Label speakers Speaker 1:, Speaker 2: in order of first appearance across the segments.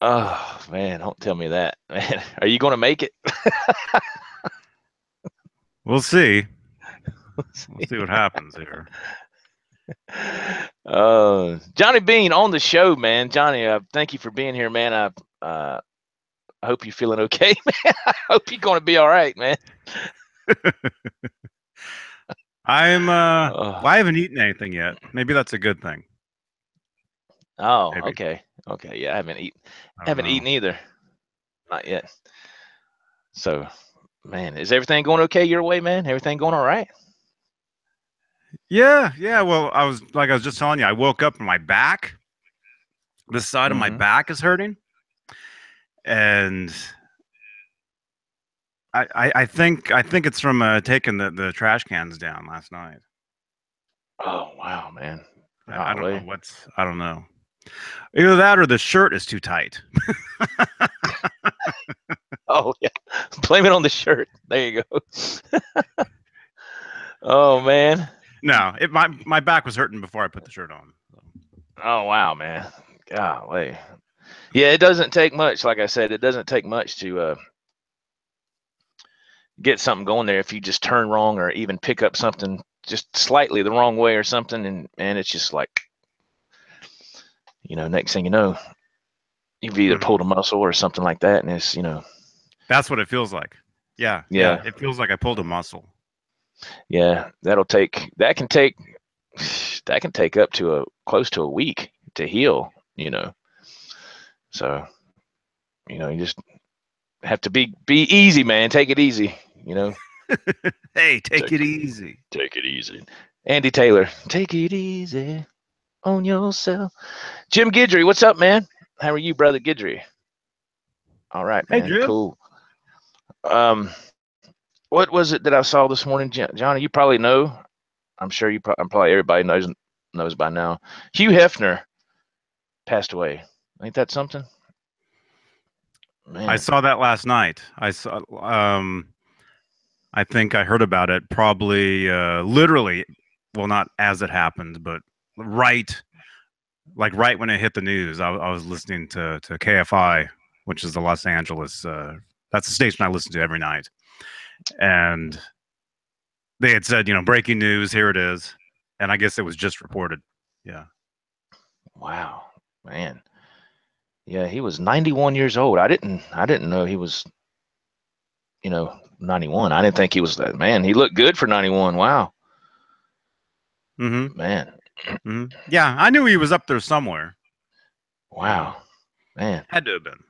Speaker 1: Oh man, don't tell me that, man. Are you going to make it?
Speaker 2: We'll see. We'll see what happens here.
Speaker 1: Johnny Beane on the show, man. Johnny, thank you for being here, man. I hope you're feeling okay, man. I hope you're going to be all right, man.
Speaker 2: Well, I haven't eaten anything yet. Maybe that's a good thing.
Speaker 1: Oh,
Speaker 2: Maybe.
Speaker 1: okay. Yeah, I haven't
Speaker 2: Know.
Speaker 1: eaten either, not yet. So, man, is everything going okay your way, man? Everything going all right?
Speaker 2: Yeah. Well, I was just telling you, I woke up and my back, this side of my back is hurting, and I think it's from taking the trash cans down last night.
Speaker 1: Oh wow, man!
Speaker 2: I don't know I don't know. Either that or the shirt is too tight.
Speaker 1: Oh yeah, blame it on the shirt. There you go. Oh man.
Speaker 2: No, my back was hurting before I put the shirt on.
Speaker 1: Oh wow, man. Golly. Yeah, it doesn't take much. Like I said, it doesn't take much to get something going there. If you just turn wrong or even pick up something just slightly the wrong way or something, and it's just like, next thing you know, you've either pulled a muscle or something like that, and it's
Speaker 2: That's what it feels like. Yeah. It feels like I pulled a muscle.
Speaker 1: Yeah, that can take up to close to a week to heal. So you just have to be easy, man. Take it easy.
Speaker 2: Hey, take it easy.
Speaker 1: Take it easy. Andy Taylor, take it easy on yourself. Jim Guidry, what's up, man? How are you, brother Guidry? All right, man.
Speaker 2: Hey, Jim.
Speaker 1: Cool. What was it that I saw this morning, Johnny? You probably know. I'm sure I'm probably everybody knows by now. Hugh Hefner passed away. Ain't that something? Man.
Speaker 2: I saw that last night. I saw. I think I heard about it probably literally, well, not as it happened, but right when it hit the news. I was listening to KFI, which is the Los Angeles. That's the station I listen to every night, and they had said, breaking news. Here it is, and I guess it was just reported. Yeah.
Speaker 1: Wow, man. Yeah, he was 91 years old. I didn't know he was, 91. I didn't think he was that. Man, he looked good for 91. Wow. Man.
Speaker 2: Yeah, I knew he was up there somewhere.
Speaker 1: Wow. Man.
Speaker 2: Had to have been.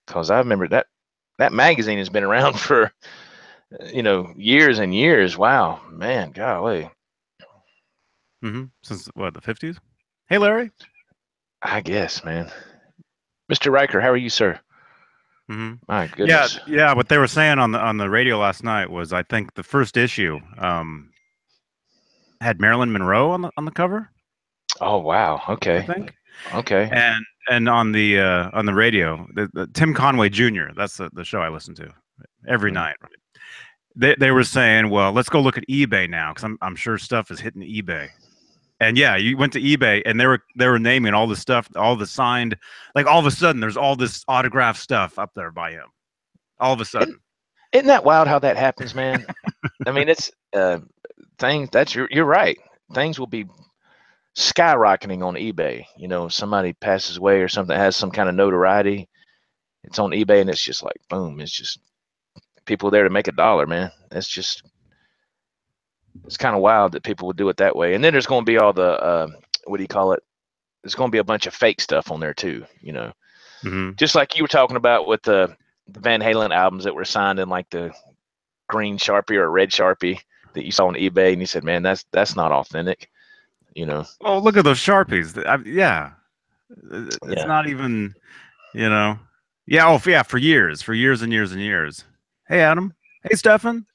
Speaker 1: Because I remember that magazine has been around for, years and years. Wow. Man, golly.
Speaker 2: Since what, the 50s? Hey, Larry.
Speaker 1: I guess, man. Mr. Riker, how are you, sir? My goodness.
Speaker 2: Yeah. What they were saying on the radio last night was, I think the first issue had Marilyn Monroe on the cover.
Speaker 1: Oh wow. Okay.
Speaker 2: I think.
Speaker 1: Okay.
Speaker 2: And on the radio, the Tim Conway Jr. That's the show I listen to every night. Right? They were saying, well, let's go look at eBay now, because I'm sure stuff is hitting eBay. And yeah, you went to eBay and they were naming all the stuff, all the signed, like all of a sudden there's all this autographed stuff up there by him. All of a sudden.
Speaker 1: Isn't that wild how that happens, man? I mean, it's things you're right. Things will be skyrocketing on eBay. Somebody passes away or something that has some kind of notoriety. It's on eBay and it's just like boom. It's just people there to make $1, man. It's kind of wild that people would do it that way. And then there's going to be all the what do you call it? There's going to be a bunch of fake stuff on there too. Just like you were talking about with the Van Halen albums that were signed in like the green Sharpie or red Sharpie that you saw on eBay, and you said, "Man, that's not authentic."
Speaker 2: Oh, look at those Sharpies. Yeah. It's not even, Yeah. Oh, yeah. For years and years and years. Hey, Adam. Hey, Stefan.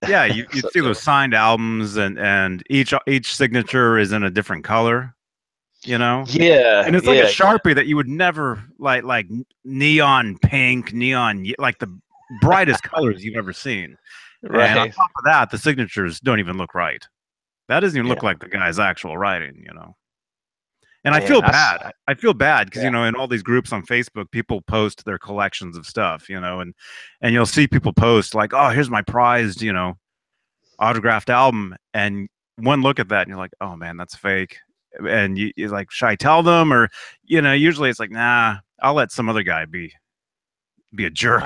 Speaker 2: Yeah, you see those signed albums, and each signature is in a different color.
Speaker 1: Yeah,
Speaker 2: and it's like a Sharpie that you would never like neon pink, like the brightest colors you've ever seen. Right. And on top of that, the signatures don't even look right. That doesn't even look like the guy's actual writing, And I feel bad. I feel bad because,
Speaker 1: Yeah.
Speaker 2: in all these groups on Facebook, people post their collections of stuff, and you'll see people post like, oh, here's my prized, autographed album. And one look at that and you're like, oh man, that's fake. And you're like, should I tell them? Or, usually it's like, nah, I'll let some other guy be a jerk,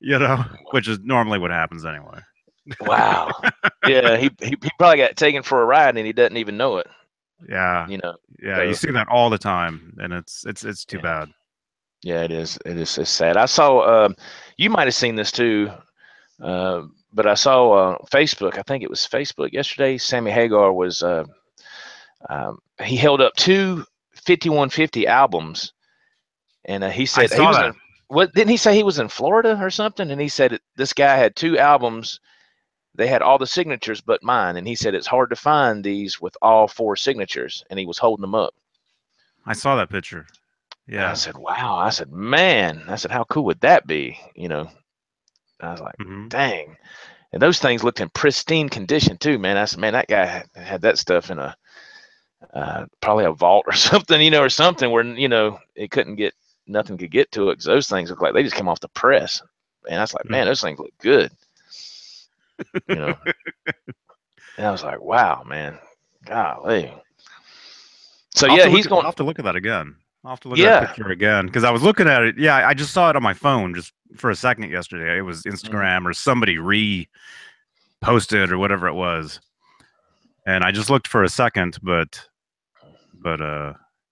Speaker 1: Wow.
Speaker 2: which is normally what happens anyway.
Speaker 1: Wow. Yeah, he probably got taken for a ride and he doesn't even know it.
Speaker 2: Yeah. Yeah,
Speaker 1: So,
Speaker 2: you see that all the time, and it's too bad.
Speaker 1: Yeah, it is. It's sad. I saw you might have seen this too, but I saw Facebook. I think it was Facebook yesterday. Sammy Hagar was he held up two 5150 albums, and he said he was in. What didn't he say he was in Florida or something? And he said this guy had two albums. They had all the signatures but mine, and he said it's hard to find these with all four signatures, and he was holding them up.
Speaker 2: I saw that picture. Yeah.
Speaker 1: And I said, wow. I said, man. I said, how cool would that be? I was like, dang. And those things looked in pristine condition too, man. I said, man, that guy had that stuff in a probably a vault or something, or something where it couldn't get nothing could get to it, because those things look like they just came off the press. And I was like, man, those things look good. And I was like, wow, man, golly. So yeah, he's going.
Speaker 2: I'll have to look at that again. I'll have to look at that picture again, because I was looking at it. Yeah, I just saw it on my phone just for a second yesterday. It was Instagram or somebody reposted or whatever it was, and I just looked for a second. But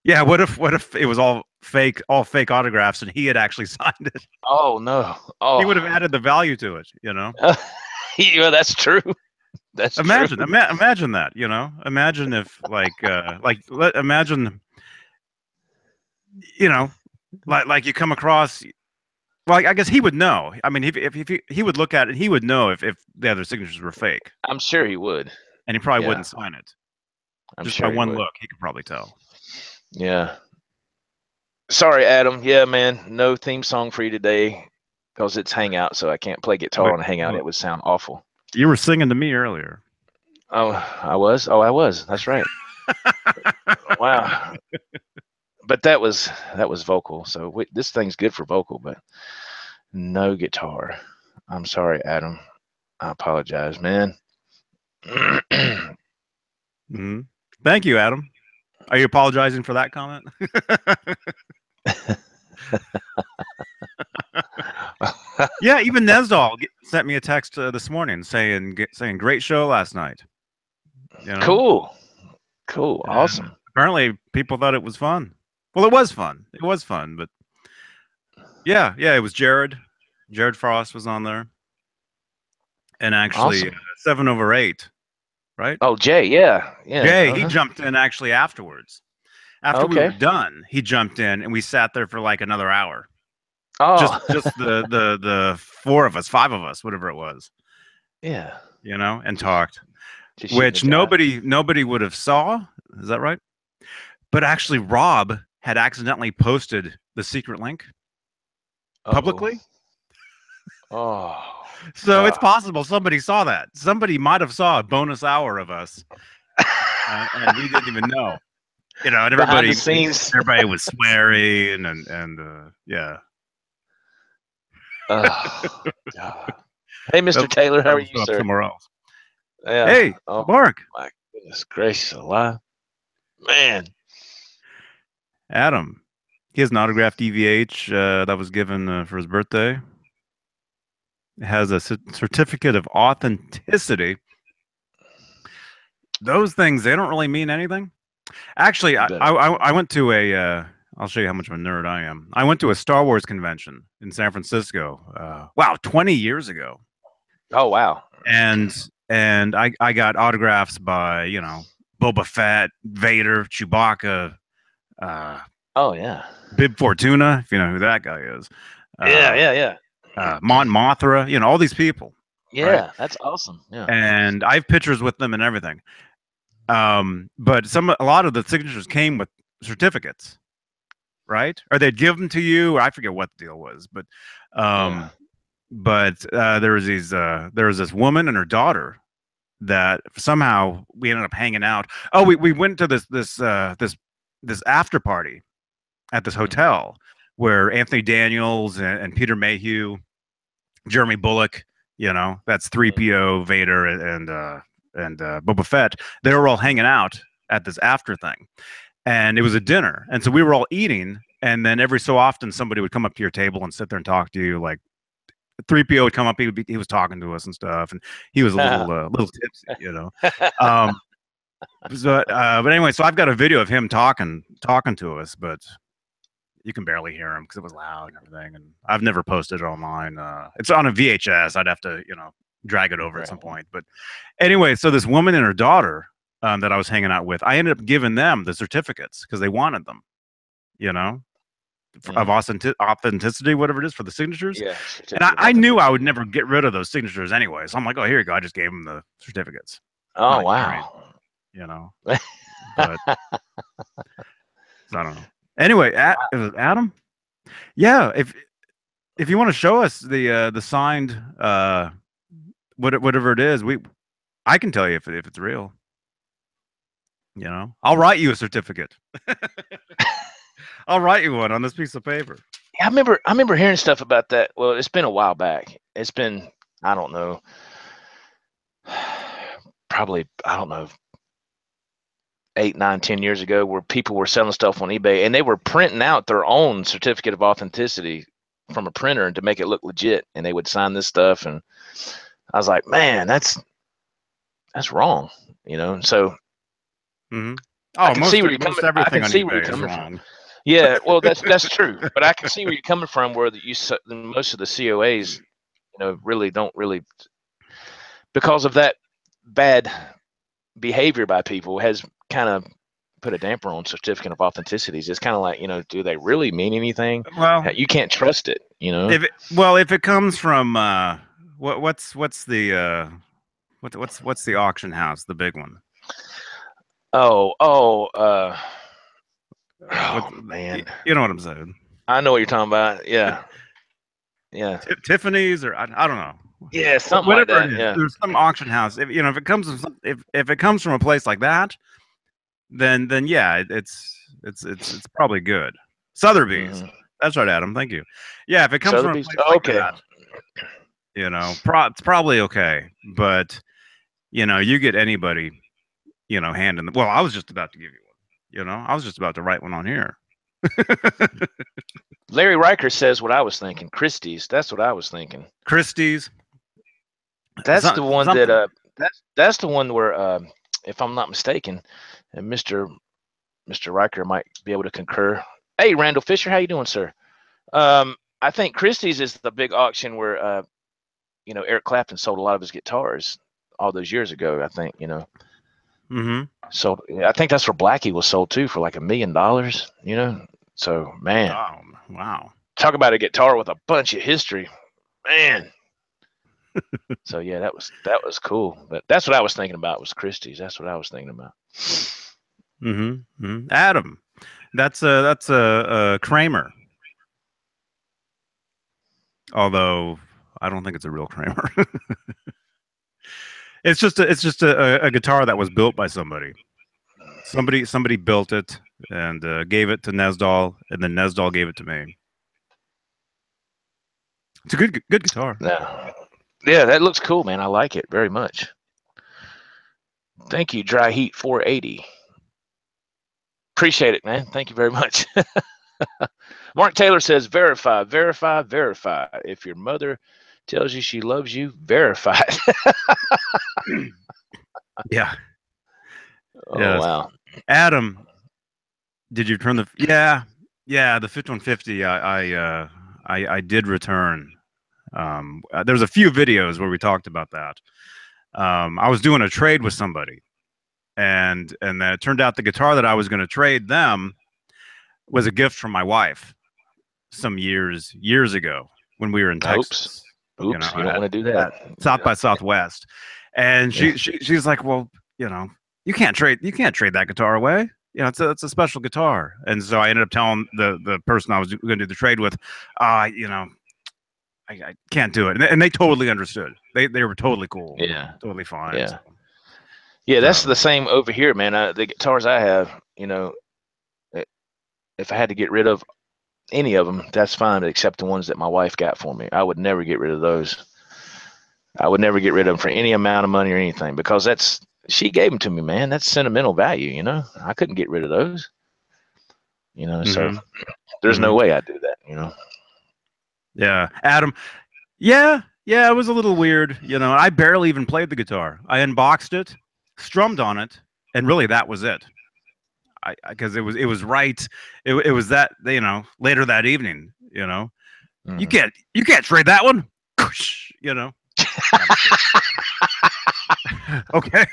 Speaker 2: yeah, what if it was all fake autographs and he had actually signed it?
Speaker 1: Oh no! Oh,
Speaker 2: he would have added the value to it,
Speaker 1: Yeah, that's true. That's
Speaker 2: imagine
Speaker 1: true.
Speaker 2: Imagine that, imagine if imagine like you come across, well, I guess he would know. I mean, if he would look at it, he would know if the other signatures were fake.
Speaker 1: I'm sure he would,
Speaker 2: and he probably wouldn't sign it. Just by one look, he could probably tell.
Speaker 1: Yeah. Sorry, Adam. Yeah, man, no theme song for you today because it's Hangout, so I can't play guitar on Hangout. It would sound awful.
Speaker 2: You were singing to me earlier.
Speaker 1: Oh, I was. Oh, I was. That's right. Wow. But that was vocal. So this thing's good for vocal, but no guitar. I'm sorry, Adam. I apologize, man.
Speaker 2: Thank you, Adam. Are you apologizing for that comment? Yeah, even Nesdal sent me a text this morning saying great show last night.
Speaker 1: Cool, awesome.
Speaker 2: Apparently, people thought it was fun. Well, it was fun. It was fun, but yeah, it was Jared. Jared Frost was on there, and actually
Speaker 1: awesome.
Speaker 2: 7 over 8, right?
Speaker 1: Oh, Jay, yeah.
Speaker 2: Jay, he jumped in actually afterwards. After we were done, he jumped in, and we sat there for like another hour.
Speaker 1: Oh,
Speaker 2: just the 4 of us, 5 of us, whatever it was.
Speaker 1: Yeah,
Speaker 2: and talked, which nobody would have saw. Is that right? But actually, Rob had accidentally posted the secret link publicly.
Speaker 1: Oh,
Speaker 2: so it's possible somebody saw that. Somebody might have saw a bonus hour of us, and we didn't even know. And everybody, everybody was swearing, and yeah.
Speaker 1: Oh, God. Hey, Mr. Taylor, how are you, sir?
Speaker 2: Somewhere else.
Speaker 1: Yeah.
Speaker 2: Hey, Mark.
Speaker 1: My goodness gracious alive, man.
Speaker 2: Adam, he has an autographed EVH that was given for his birthday. It has a certificate of authenticity. Those things, they don't really mean anything. Actually, I went to a. I'll show you how much of a nerd I am. I went to a Star Wars convention in San Francisco. Wow, 20 years ago.
Speaker 1: Oh wow!
Speaker 2: And I got autographs by Boba Fett, Vader, Chewbacca.
Speaker 1: Oh yeah,
Speaker 2: Bib Fortuna, if you know who that guy is.
Speaker 1: Yeah.
Speaker 2: Mon Mothra, all these people.
Speaker 1: Yeah, right? That's awesome. Yeah.
Speaker 2: And I have pictures with them and everything. But a lot of the signatures came with certificates, right? Or they'd give them to you. I forget what the deal was, but there was this woman and her daughter that somehow we ended up hanging out. Oh, we went to this this after party at this hotel where Anthony Daniels and Peter Mayhew, Jeremy Bullock, that's 3PO, Vader, and Boba Fett. They were all hanging out at this after thing, and it was a dinner, and so we were all eating, and then every so often somebody would come up to your table and sit there and talk to you. Like 3PO would come up, he was talking to us and stuff, and he was a little tipsy, but anyway, so I've got a video of him talking to us, but you can barely hear him because it was loud and everything. And I've never posted it online. It's on a VHS. I'd have to, drag it over at some point. But anyway, so this woman and her daughter that I was hanging out with, I ended up giving them the certificates because they wanted them, of authenticity, whatever it is, for the signatures.
Speaker 1: Yeah.
Speaker 2: And I knew I would never get rid of those signatures anyway. So I'm like, oh, here you go. I just gave them the certificates.
Speaker 1: Oh, wow.
Speaker 2: But so I don't know. Anyway, is it Adam? Yeah, if you want to show us the signed whatever it is, I can tell you if it's real. I'll write you a certificate. I'll write you one on this piece of paper.
Speaker 1: Yeah, I remember hearing stuff about that. Well, it's been a while back. It's been, I don't know, probably, I don't know, 8, 9, 10 years ago, where people were selling stuff on eBay and they were printing out their own certificate of authenticity from a printer and to make it look legit, and they would sign this stuff. And I was like, man, that's wrong, so
Speaker 2: I can see where you're coming from. I can see where you're coming from.
Speaker 1: Yeah, well, that's true, but I can see where you're coming from, where most of the COAs really don't because of that bad behavior by people has kind of put a damper on certificate of authenticities. It's kind of like, do they really mean anything?
Speaker 2: Well,
Speaker 1: you can't trust it,
Speaker 2: if it comes from what's the auction house, the big one? Man, you know what I'm saying.
Speaker 1: I know what you're talking about. Yeah.
Speaker 2: Tiffany's, or I don't know.
Speaker 1: Yeah, something like that. Yeah.
Speaker 2: There's some auction house. If it comes from a place like that, then yeah, it's probably good. Sotheby's. Mm-hmm. That's right, Adam. Thank you. Yeah, if it comes
Speaker 1: Sotheby's,
Speaker 2: from a place like that, it's probably okay. But you get anybody, handing them. Well, I was just about to give you one. I was just about to write one on here.
Speaker 1: Larry Riker says what I was thinking. Christie's. That's what I was thinking.
Speaker 2: Christie's.
Speaker 1: That's the one that that's the one where if I'm not mistaken, and Mr. Riker might be able to concur. Hey, Randall Fisher, how you doing, sir? I think Christie's is the big auction where Eric Clapton sold a lot of his guitars all those years ago, I think,
Speaker 2: Mm-hmm.
Speaker 1: So I think that's where Blackie was sold too, for like $1 million, So, man.
Speaker 2: Oh, wow.
Speaker 1: Talk about a guitar with a bunch of history, man. So yeah, that was cool. But that's what I was thinking about, was Christie's. That's what I was thinking about.
Speaker 2: Mm-hmm. Mm-hmm. Adam, that's a Kramer. Although I don't think it's a real Kramer. It's just a guitar that was built by somebody. Somebody built it and gave it to Nesdal, and then Nesdal gave it to me. It's a good guitar.
Speaker 1: Yeah, that looks cool, man. I like it very much. Thank you, Dry Heat 480. Appreciate it, man. Thank you very much. Mark Taylor says, verify, verify, verify. If your mother tells you she loves you, verify it.
Speaker 2: Yeah.
Speaker 1: Oh, yes. Wow.
Speaker 2: Adam, did you return the? Yeah, the 5150. I did return. There's a few videos where we talked about that. I was doing a trade with somebody, and then it turned out the guitar that I was going to trade them was a gift from my wife some years ago when we were in Texas.
Speaker 1: Oops, you don't want to do that.
Speaker 2: South by Southwest. And she's like, well, you can't trade that guitar away. It's a special guitar. And so I ended up telling the person I was going to do the trade with, I can't do it. And they totally understood. They were totally cool.
Speaker 1: Yeah.
Speaker 2: Totally fine.
Speaker 1: Yeah. So. Yeah, that's the same over here, man. The guitars I have, if I had to get rid of any of them, that's fine, except the ones that my wife got for me. I would never get rid of those. I would never get rid of them for any amount of money or anything, because she gave them to me, man. That's sentimental value, you know. I couldn't get rid of those, you know. So there's no way I'd do that, you know.
Speaker 2: Yeah, Adam. Yeah, it was a little weird, you know. I barely even played the guitar. I unboxed it, strummed on it, and really that was it. Because it was right. It was that, you know, later that evening, you know. You can't trade that one, you know. Okay.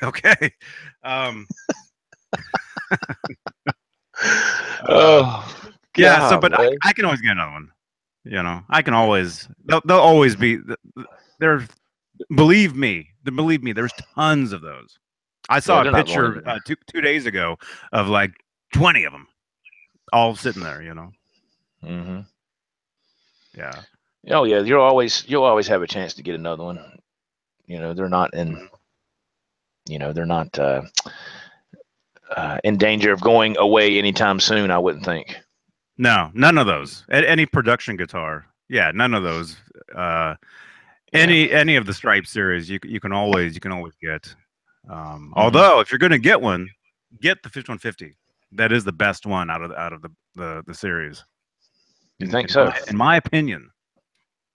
Speaker 2: Yeah. So, but I can always get another one. You know, I can always. They'll always be there. Believe me. There's tons of those. I saw a picture 2 days ago of like 20 of them, all sitting there. You know. Yeah.
Speaker 1: Oh yeah, you'll always have a chance to get another one. You know, they're not in. You know, they're not in danger of going away anytime soon, I wouldn't think.
Speaker 2: No, none of those. Any production guitar, yeah, none of those. Any of the Stripe series, you can always get. Although if you're going to get one, get the 5150. That is the best one out of the series.
Speaker 1: You think so?
Speaker 2: In my opinion,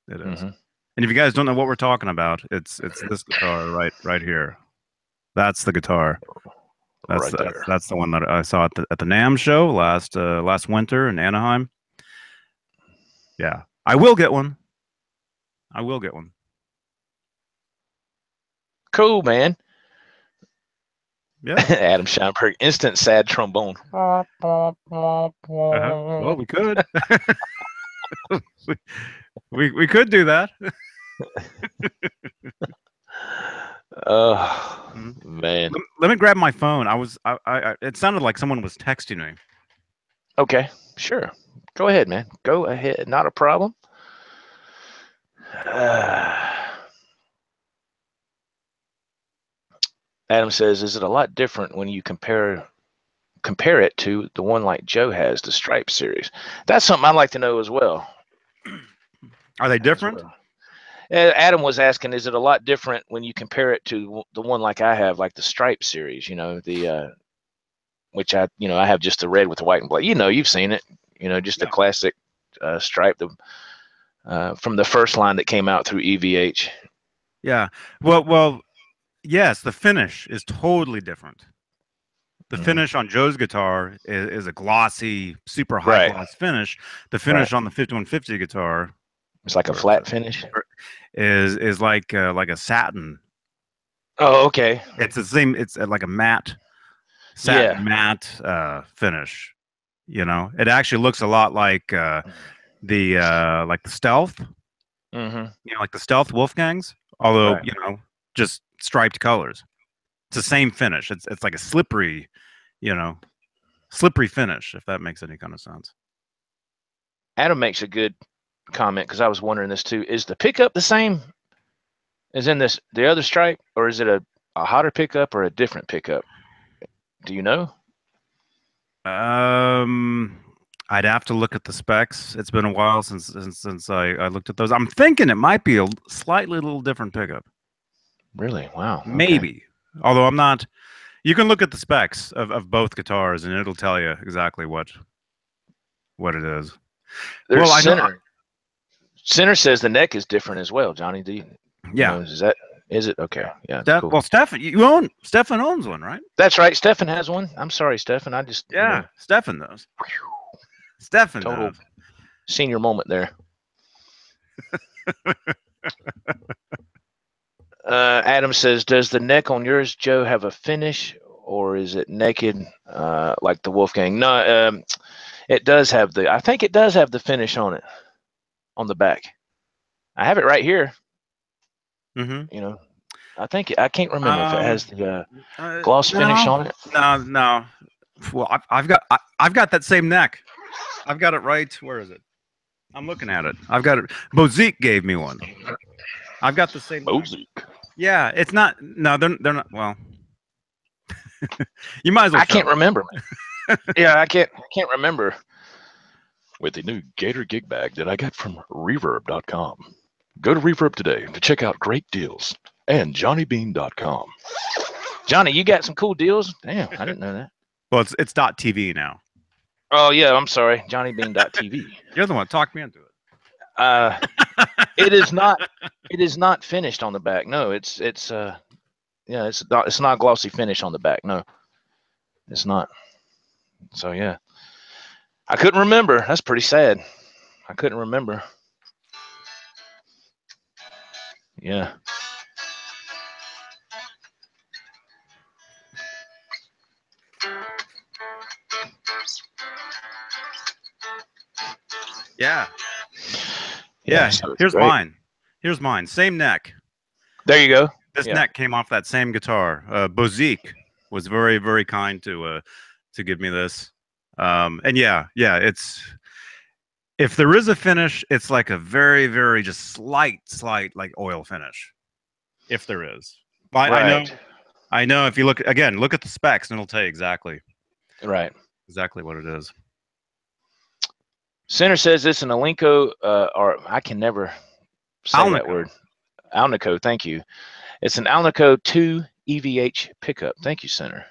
Speaker 2: it is. And if you guys don't know what we're talking about, it's this guitar right here. That's the guitar. That's the one that I saw at the NAMM show last winter in Anaheim. Yeah, I will get one.
Speaker 1: Cool, man.
Speaker 2: Yeah.
Speaker 1: Adam Scheinberg, instant sad trombone.
Speaker 2: Well, we could. we could do that.
Speaker 1: Oh man.
Speaker 2: Let me grab my phone. It sounded like someone was texting me.
Speaker 1: Okay, sure. Go ahead, man. Go ahead. Not a problem. Adam says, is it a lot different when you compare it to the one like Joe has, the Stripe series? That's something I'd like to know as well.
Speaker 2: Are they different?
Speaker 1: Adam was asking, is it a lot different when you compare it to the one like I have, like the Stripe series, you know, which I have just the red with the white and black. You know, you've seen it, you know, just a classic Stripe from the first line that came out through EVH.
Speaker 2: Yeah. Well, yes, the finish is totally different. The finish on Joe's guitar is a glossy, super high gloss finish. The finish on the 5150 guitar,
Speaker 1: it's like a flat finish.
Speaker 2: Is like a satin.
Speaker 1: Oh, okay.
Speaker 2: It's the same. It's like a matte, matte finish. You know, it actually looks a lot like the Stealth. You know, like the Stealth Wolfgangs, although you know, just striped colors. It's the same finish. It's like a slippery, you know, finish, if that makes any kind of sense.
Speaker 1: Adam makes a good comment, because I was wondering this too. Is the pickup the same as in the other Stripe, or is it a hotter pickup or a different pickup? Do you know?
Speaker 2: I'd have to look at the specs. It's been a while since I looked at those. I'm thinking it might be a slightly little different pickup.
Speaker 1: Really? Wow.
Speaker 2: Maybe. Okay. Although I'm not. You can look at the specs of both guitars, and it'll tell you exactly what it is.
Speaker 1: There's Center says the neck is different as well. Johnny, do you?
Speaker 2: Yeah.
Speaker 1: You know, is it okay? Yeah.
Speaker 2: Cool. Well, Stefan owns one, right?
Speaker 1: That's right. Stefan has one. I'm sorry, Stefan. I just
Speaker 2: Stefan knows. Stefan
Speaker 1: total
Speaker 2: knows.
Speaker 1: Senior moment there. Adam says, does the neck on yours, Joe, have a finish, or is it naked like the Wolfgang? No, it does have I think it does have the finish on it, on the back. I have it right here. You know, I can't remember if it has the gloss finish on it.
Speaker 2: No. Well, I've got that same neck. I've got it right. Where is it? I'm looking at it. I've got it. Bozique gave me one. I've got the same.
Speaker 1: Bozique.
Speaker 2: Yeah, it's not. No, they're not. Well, you might as well.
Speaker 1: I can't remember. Yeah, I can't remember. with the new Gator gig bag that I got from Reverb.com. Go to Reverb today to check out great deals and JohnnyBean.com. Johnny, you got some cool deals? Damn, I didn't know that.
Speaker 2: Well, it's .tv now.
Speaker 1: Oh yeah, I'm sorry, JohnnyBean.tv.
Speaker 2: You're the one. Talk me into it.
Speaker 1: It is not. It is not finished on the back. No, it's not glossy finish on the back. No, it's not. So yeah, I couldn't remember. That's pretty sad. I couldn't remember. Yeah.
Speaker 2: Yeah.
Speaker 1: So
Speaker 2: here's
Speaker 1: great.
Speaker 2: mine. Here's mine. Same neck.
Speaker 1: There you go.
Speaker 2: This neck came off that same guitar. Bozique was very, very kind to give me this. And yeah, it's, if there is a finish, it's like a very, very just slight like oil finish. If there is.
Speaker 1: Right.
Speaker 2: I know if you look at the specs and it'll tell you exactly.
Speaker 1: Right.
Speaker 2: Exactly what it is.
Speaker 1: Center says it's an Alinco, or I can never say
Speaker 2: Alnico.
Speaker 1: that word. Alnico, thank you. It's an Alnico 2 EVH pickup. Thank you, Center.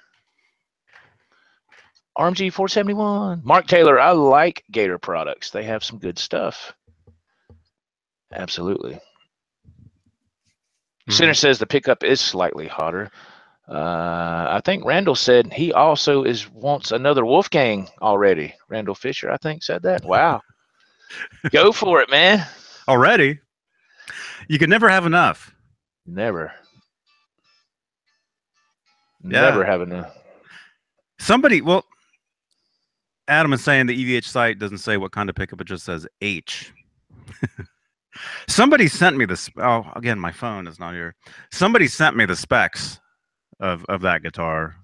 Speaker 1: RMG 471. Mark Taylor, I like Gator products. They have some good stuff. Absolutely. Center says the pickup is slightly hotter. I think Randall said he also wants another Wolfgang already. Randall Fisher, I think, said that. Wow. Go for it, man.
Speaker 2: Already? You can never have enough.
Speaker 1: Never.
Speaker 2: Yeah.
Speaker 1: Never have enough.
Speaker 2: Adam is saying the EVH site doesn't say what kind of pickup, it just says H. Somebody sent me this. Oh, again, my phone is not here. Somebody sent me the specs of that guitar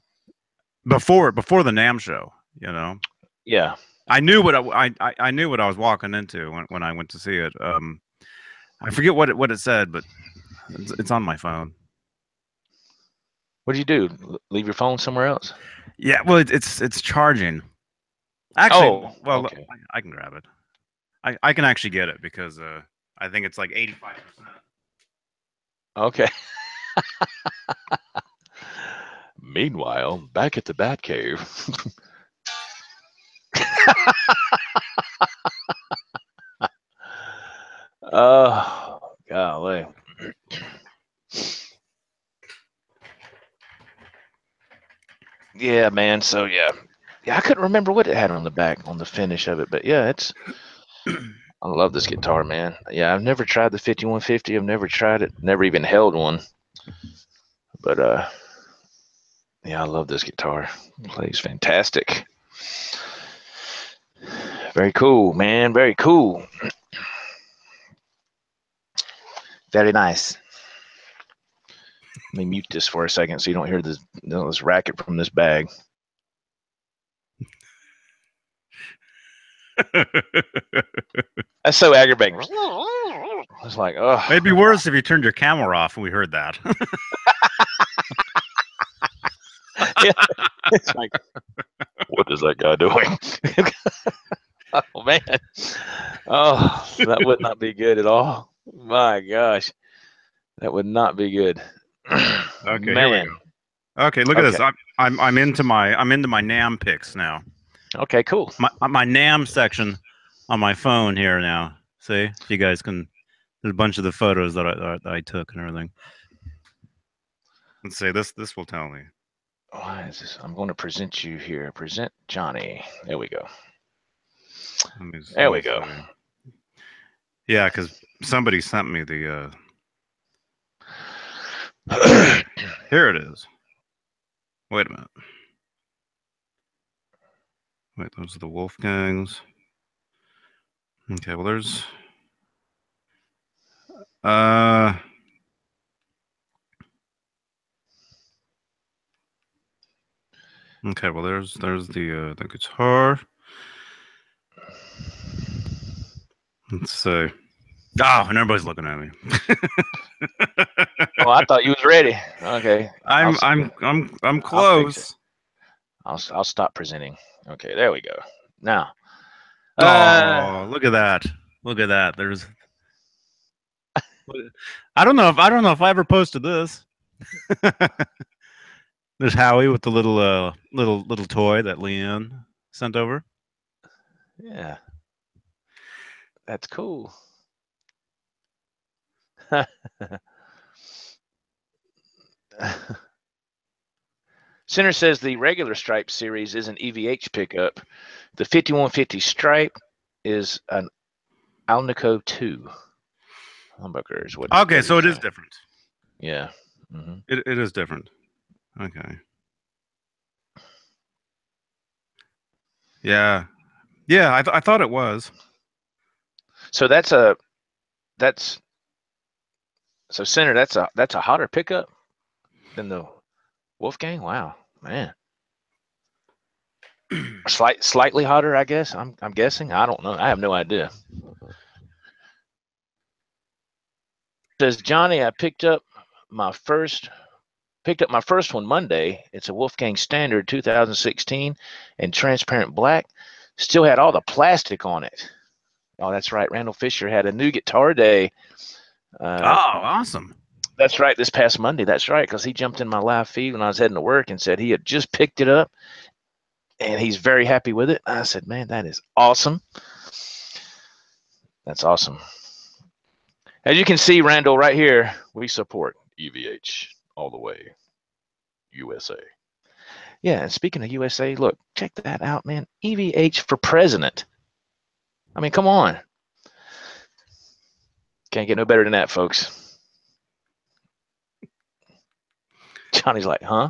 Speaker 2: before the NAMM show. You know.
Speaker 1: Yeah.
Speaker 2: I knew what I knew what I was walking into when I went to see it. I forget what it said, but it's on my phone.
Speaker 1: What do you do? Leave your phone somewhere else?
Speaker 2: Yeah. Well, it's charging. Actually, okay. I can grab it. I can actually get it because I think it's like 85%.
Speaker 1: Okay. Meanwhile, back at the Batcave. Oh, golly. Yeah, man. So yeah, I couldn't remember what it had on the back on the finish of it, but yeah, it's. I love this guitar, man. Yeah, I've never tried the 5150. I've never tried it. Never even held one. But yeah, I love this guitar. It plays fantastic. Very cool, man. Very cool. Very nice. Let me mute this for a second so you don't hear this racket from this bag. That's so aggravating. It's like, oh.
Speaker 2: It'd be worse if you turned your camera off and we heard that.
Speaker 1: Yeah. It's like, what is that guy doing? Oh, man. Oh, that would not be good at all. My gosh. That would not be good.
Speaker 2: Okay,
Speaker 1: man.
Speaker 2: here we go. Okay, look at this. I'm into my NAMM picks now.
Speaker 1: Okay, cool.
Speaker 2: My NAMM section on my phone here now. See, you guys can. There's a bunch of the photos that I took and everything. Let's see. This will tell me.
Speaker 1: Why is this? I'm going to present you here. Present Johnny. There we go. There we go.
Speaker 2: Yeah, because somebody sent me the. Here it is. Wait a minute. Wait, those are the Wolfgangs. Okay, well there's. Okay, well there's the guitar. Let's see. Oh, and everybody's looking at me.
Speaker 1: Oh, I thought you was ready. Okay.
Speaker 2: I'm close.
Speaker 1: I'll stop presenting. Okay, there we go. Now,
Speaker 2: Oh, look at that! Look at that! There's. I don't know if I ever posted this. There's Howie with the little toy that Leanne sent over.
Speaker 1: Yeah, that's cool. Center says the regular Stripe series is an EVH pickup. The 5150 Stripe is an Alnico 2. Humbucker is what.
Speaker 2: Okay, so it is different.
Speaker 1: Yeah. Mm-hmm.
Speaker 2: It is different. Okay. Yeah. Yeah, I thought it was.
Speaker 1: So so Center, that's a hotter pickup than the Wolfgang? Wow, man. Slightly hotter, I guess. I'm guessing. I don't know. I have no idea. Says Johnny, I picked up my first one Monday. It's a Wolfgang Standard 2016 in transparent black. Still had all the plastic on it. Oh, that's right. Randall Fisher had a new guitar day.
Speaker 2: Awesome.
Speaker 1: That's right. This past Monday. That's right. Because he jumped in my live feed when I was heading to work and said he had just picked it up and he's very happy with it. I said, man, that is awesome. That's awesome. As you can see, Randall, right here, we support EVH all the way. USA. Yeah, and speaking of USA, look, check that out, man. EVH for president. I mean, come on. Can't get no better than that, folks. Johnny's like, huh?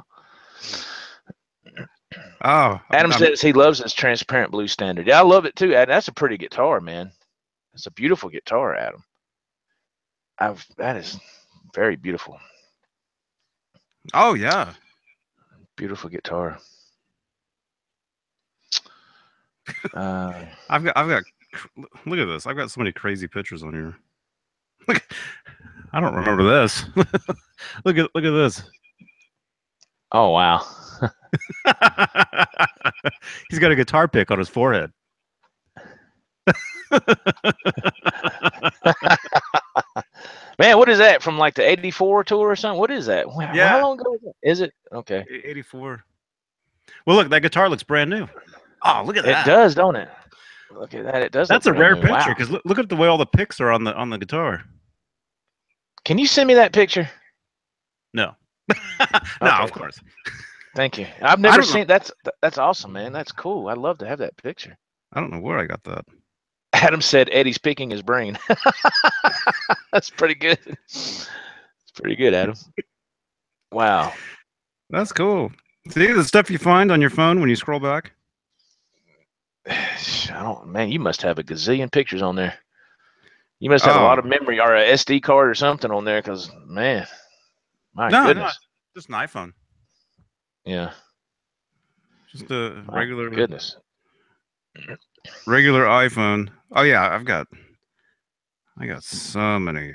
Speaker 2: Oh,
Speaker 1: Adam says he loves his transparent blue Standard. Yeah, I love it too, Adam. That's a pretty guitar, man. It's a beautiful guitar, Adam. That is very beautiful.
Speaker 2: Oh yeah,
Speaker 1: beautiful guitar.
Speaker 2: I've got. Look at this. I've got so many crazy pictures on here. Look, I don't remember this. look at this.
Speaker 1: Oh wow.
Speaker 2: He's got a guitar pick on his forehead.
Speaker 1: Man, what is that from like the '84 tour or something? What is that? Wow,
Speaker 2: yeah.
Speaker 1: How long ago is it? Okay.
Speaker 2: '84. Well, look, that guitar looks brand new. Oh, look at that.
Speaker 1: It does, don't it? Look at that. It does.
Speaker 2: That's a rare picture because look at the way all the picks are on the guitar.
Speaker 1: Can you send me that picture?
Speaker 2: No. No, okay. Of course.
Speaker 1: Thank you. I've never seen that's awesome, man. That's cool. I'd love to have that picture.
Speaker 2: I don't know where I got that.
Speaker 1: Adam said Eddie's picking his brain. That's pretty good. It's pretty good, Adam. Wow.
Speaker 2: That's cool. See the stuff you find on your phone when you scroll back?
Speaker 1: Man, you must have a gazillion pictures on there. You must have a lot of memory or a SD card or something on there because, man, my goodness.
Speaker 2: No, just an iPhone.
Speaker 1: Yeah.
Speaker 2: Just a regular.
Speaker 1: Goodness.
Speaker 2: Regular iPhone. Oh yeah, I got so many.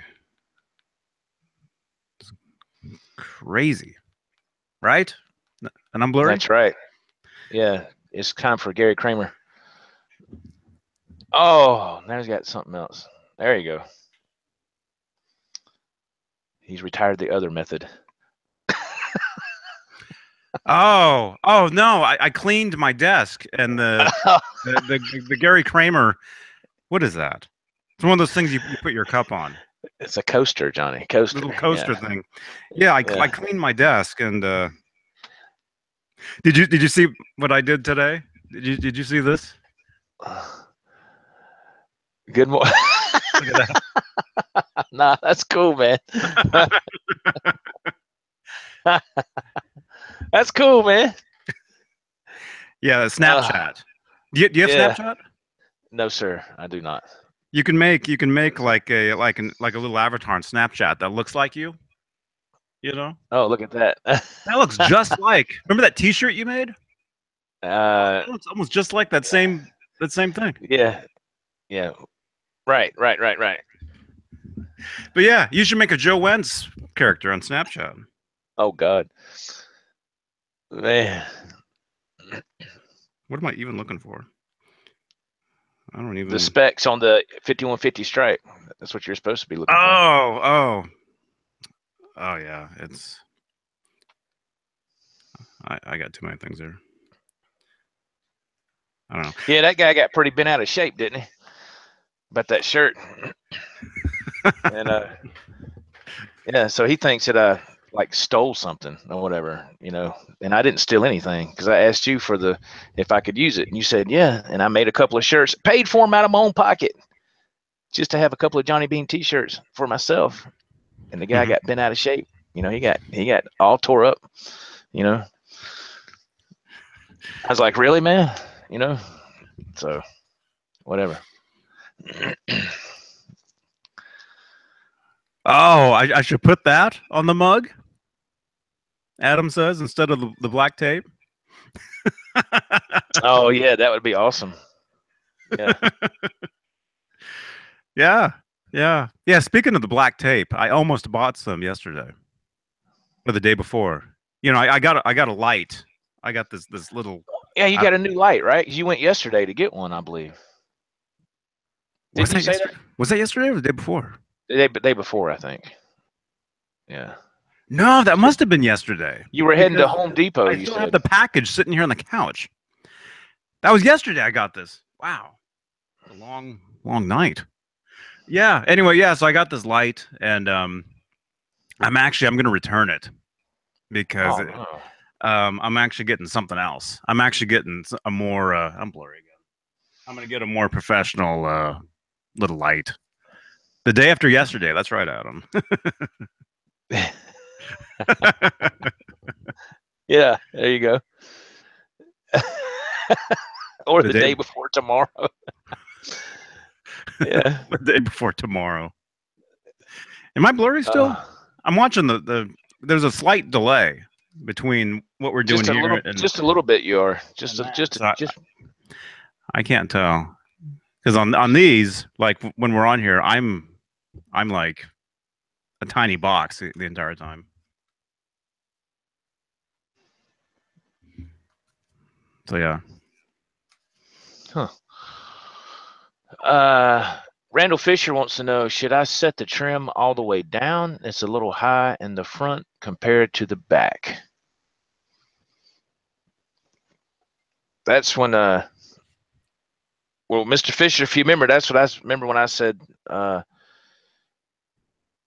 Speaker 2: It's crazy, right? And I'm blurry.
Speaker 1: That's right. Yeah, it's time for Gary Kramer. Oh, now he's got something else. There you go. He's retired the other method.
Speaker 2: Oh no! I cleaned my desk and the Gary Kramer. What is that? It's one of those things you put your cup on.
Speaker 1: It's a coaster, Johnny. Coaster.
Speaker 2: Little coaster thing. Yeah, I cleaned my desk and. Did you see what I did today? Did you see this?
Speaker 1: Good morning. Nah, that's cool, man. That's cool, man.
Speaker 2: Yeah, Snapchat. Do you have Snapchat?
Speaker 1: No, sir, I do not.
Speaker 2: You can make like a little avatar on Snapchat that looks like you. You know?
Speaker 1: Oh, look at that.
Speaker 2: That looks just like. Remember that T-shirt you made? It looks almost just like that same thing.
Speaker 1: Yeah. Right.
Speaker 2: But yeah, you should make a Joe Wentz character on Snapchat.
Speaker 1: Oh God, man.
Speaker 2: What am I even looking for? I don't even.
Speaker 1: The specs on the 5150 Strike. That's what you're supposed to be looking for.
Speaker 2: Oh yeah. It's. I got too many things there. I don't know.
Speaker 1: Yeah, that guy got pretty bent out of shape, didn't he? About that shirt. And yeah, so he thinks that I like stole something or whatever, and I didn't steal anything because I asked you for if I could use it, and you said yeah, and I made a couple of shirts, paid for them out of my own pocket, just to have a couple of Johnny Beane T-shirts for myself, and the guy got bent out of shape. He got all tore up. I was like, really, man? So whatever.
Speaker 2: Oh, I should put that on the mug. Adam says instead of the black tape.
Speaker 1: Oh yeah, that would be awesome. Yeah.
Speaker 2: Yeah. Speaking of the black tape, I almost bought some yesterday or the day before. I got a light. I got this little.
Speaker 1: Yeah, you got a new light, right? You went yesterday to get one, I believe. Didn't you say that?
Speaker 2: Was that yesterday or the day before?
Speaker 1: The day before, I think. Yeah.
Speaker 2: No, that must have been yesterday.
Speaker 1: You were heading to Home Depot.
Speaker 2: I still have the package sitting here on the couch. That was yesterday. I got this. Wow, a long night. Yeah. Anyway, yeah. So I got this light, and I'm going to return it because I'm actually getting something else. I'm actually getting a more. I'm blurry again. I'm going to get a more professional little light. The day after yesterday. That's right, Adam.
Speaker 1: Yeah, there you go. Or the day before tomorrow. Yeah.
Speaker 2: The day before tomorrow. Am I blurry still? I'm watching there's a slight delay between what we're doing here and
Speaker 1: just a little bit. You are just.
Speaker 2: I can't tell because on these, like when we're on here, I'm like a tiny box the entire time. So yeah.
Speaker 1: Randall Fisher wants to know, should I set the trim all the way down? It's a little high in the front compared to the back. That's when well, Mr. Fisher, if you remember, that's what I remember when I said because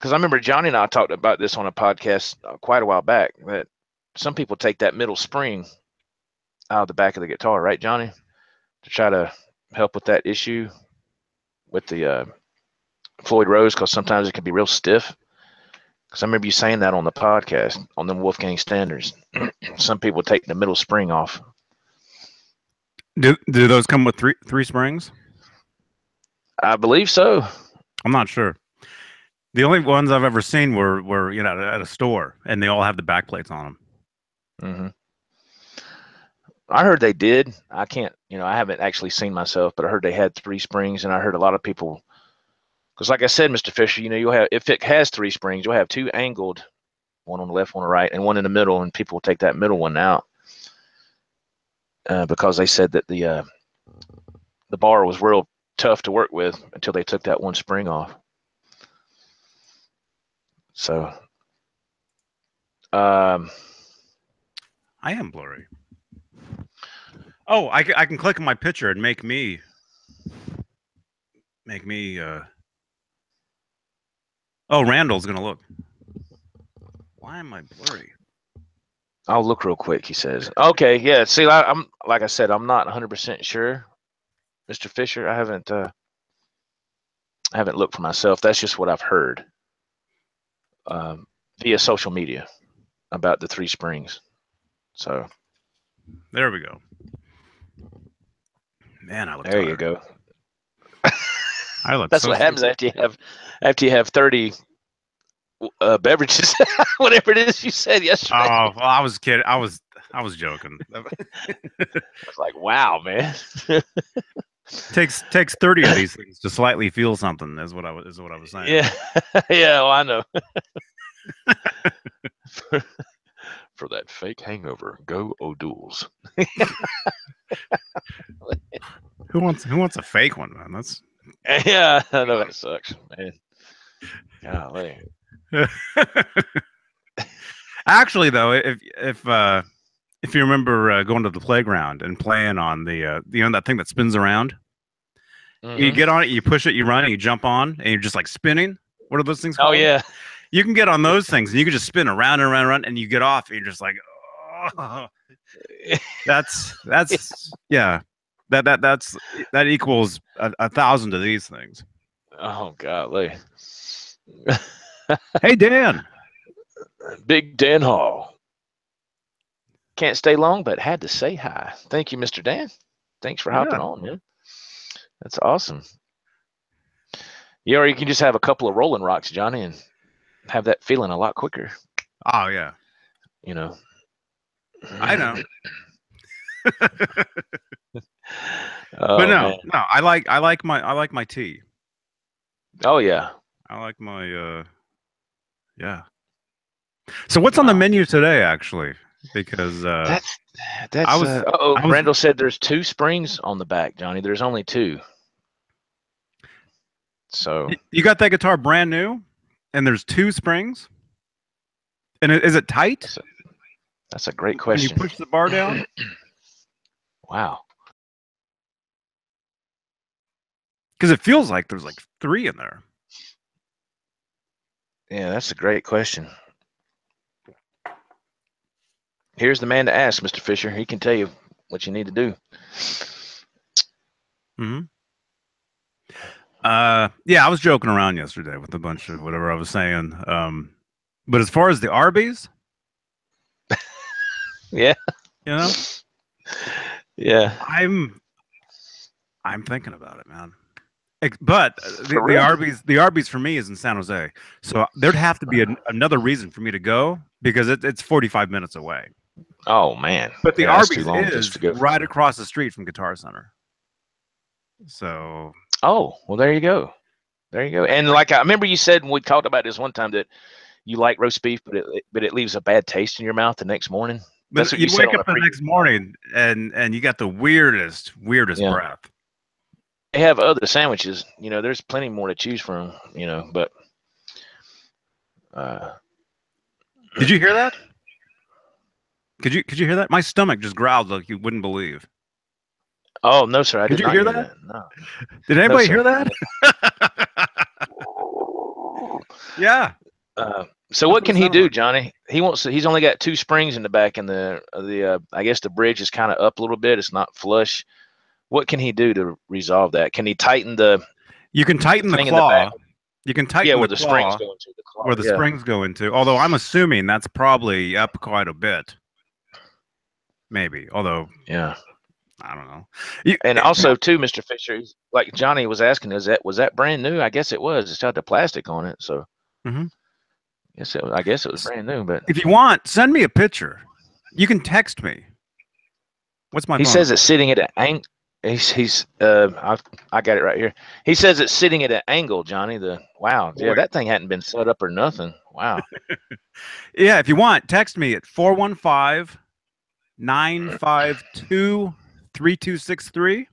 Speaker 1: I remember Johnny and I talked about this on a podcast quite a while back, that some people take that middle spring out of the back of the guitar, right, Johnny, to try to help with that issue with the Floyd Rose, because sometimes it can be real stiff. Because I remember you saying that on the podcast on the Wolfgang Standards. Some people take the middle spring off.
Speaker 2: Do those come with three springs?
Speaker 1: I believe so.
Speaker 2: I'm not sure. The only ones I've ever seen were at a store, and they all have the back plates on them.
Speaker 1: Mm-hmm. I heard they did. I can't, I haven't actually seen myself, but I heard they had 3 springs, and I heard a lot of people, because like I said, Mr. Fisher, you'll have, if it has 3 springs, you'll have 2 angled, one on the left, one on the right, and one in the middle, and people will take that middle one out because they said that the bar was real tough to work with until they took that one spring off. So,
Speaker 2: I am blurry. Oh, I can click on my picture and make me. Oh, Randall's gonna look. Why am I blurry?
Speaker 1: I'll look real quick. He says, "Okay, yeah." See, I'm like I said, I'm not 100% sure, Mr. Fisher. I haven't looked for myself. That's just what I've heard via social media about the 3 springs. So
Speaker 2: there we go. Man, I look
Speaker 1: there
Speaker 2: tired.
Speaker 1: You go.
Speaker 2: I look.
Speaker 1: That's what happens after you have 30 beverages, whatever it is you said yesterday.
Speaker 2: Oh, well, I was kidding. I was joking.
Speaker 1: I was like, wow, man.
Speaker 2: takes 30 of these things to slightly feel something. Is what I was saying.
Speaker 1: Yeah, yeah. Well, I know. For that fake hangover, go O'Doul's.
Speaker 2: Who wants a fake one, man? That's
Speaker 1: Yeah, I know that sucks, man. Golly.
Speaker 2: Actually, though, if you remember going to the playground and playing on the that thing that spins around, you get on it, you push it, you run, and you jump on, and you're just like spinning. What are those things called?
Speaker 1: Oh yeah.
Speaker 2: You can get on those things, and you can just spin around and around and around, and you get off, and you're just like, oh. That's yeah. That equals 1,000 of these things.
Speaker 1: Oh golly.
Speaker 2: Hey Dan.
Speaker 1: Big Dan Hall. Can't stay long, but had to say hi. Thank you, Mr. Dan. Thanks for hopping on, man. That's awesome. Yeah, or you can just have a couple of Rolling Rocks, Johnny, and have that feeling a lot quicker.
Speaker 2: Oh yeah.
Speaker 1: You know.
Speaker 2: I know.
Speaker 1: But
Speaker 2: no, I like my tea.
Speaker 1: Oh yeah.
Speaker 2: I like my yeah. So what's on the menu today, actually? Because
Speaker 1: that's Randall said there's 2 springs on the back, Johnny. There's only 2. So
Speaker 2: you got that guitar brand new, and there's 2 springs, and is it tight?
Speaker 1: That's a great question.
Speaker 2: When you push the bar down.
Speaker 1: Wow.
Speaker 2: Because it feels like there's like 3 in there.
Speaker 1: Yeah, that's a great question. Here's the man to ask, Mr. Fisher. He can tell you what you need to do.
Speaker 2: Mm-hmm. Yeah, I was joking around yesterday with a bunch of whatever I was saying. But as far as the Arby's,
Speaker 1: yeah,
Speaker 2: you know,
Speaker 1: yeah,
Speaker 2: I'm thinking about it, man. But the Arby's for me is in San Jose, so there'd have to be another reason for me to go because it's 45 minutes away.
Speaker 1: Oh man!
Speaker 2: But the Arby's is right across the street from Guitar Center. So.
Speaker 1: Oh well, there you go. There you go. And like I remember you said when we talked about this one time that you like roast beef, but it leaves a bad taste in your mouth the next morning.
Speaker 2: That's what you wake up the next morning and you got the weirdest breath.
Speaker 1: They have other sandwiches, you know. There's plenty more to choose from, you know. But
Speaker 2: did you hear that? Could you hear that? My stomach just growled like you wouldn't believe.
Speaker 1: Oh no, sir! Did you
Speaker 2: hear that? No. Did anybody hear that? Yeah.
Speaker 1: So what can he do, Johnny? He's only got 2 springs in the back, and the I guess the bridge is kind of up a little bit. It's not flush. What can he do to resolve that? Can he tighten the?
Speaker 2: You can tighten the claw. You can tighten
Speaker 1: where
Speaker 2: the
Speaker 1: springs go into the claw.
Speaker 2: Where the springs go into. Although I'm assuming that's probably up quite a bit. Maybe. Although.
Speaker 1: Yeah.
Speaker 2: I don't know.
Speaker 1: And also too, Mr. Fisher, like Johnny was asking, was that brand new? I guess it was. It's got the plastic on it, so.
Speaker 2: Mm-hmm.
Speaker 1: I guess it was brand new. But
Speaker 2: if you want, send me a picture. You can text me. What's my?
Speaker 1: He says it's sitting at an angle. I got it right here. He says it's sitting at an angle, Johnny. Wow, yeah, that thing hadn't been set up or nothing. Wow.
Speaker 2: Yeah, if you want, text me at 415-952-3263.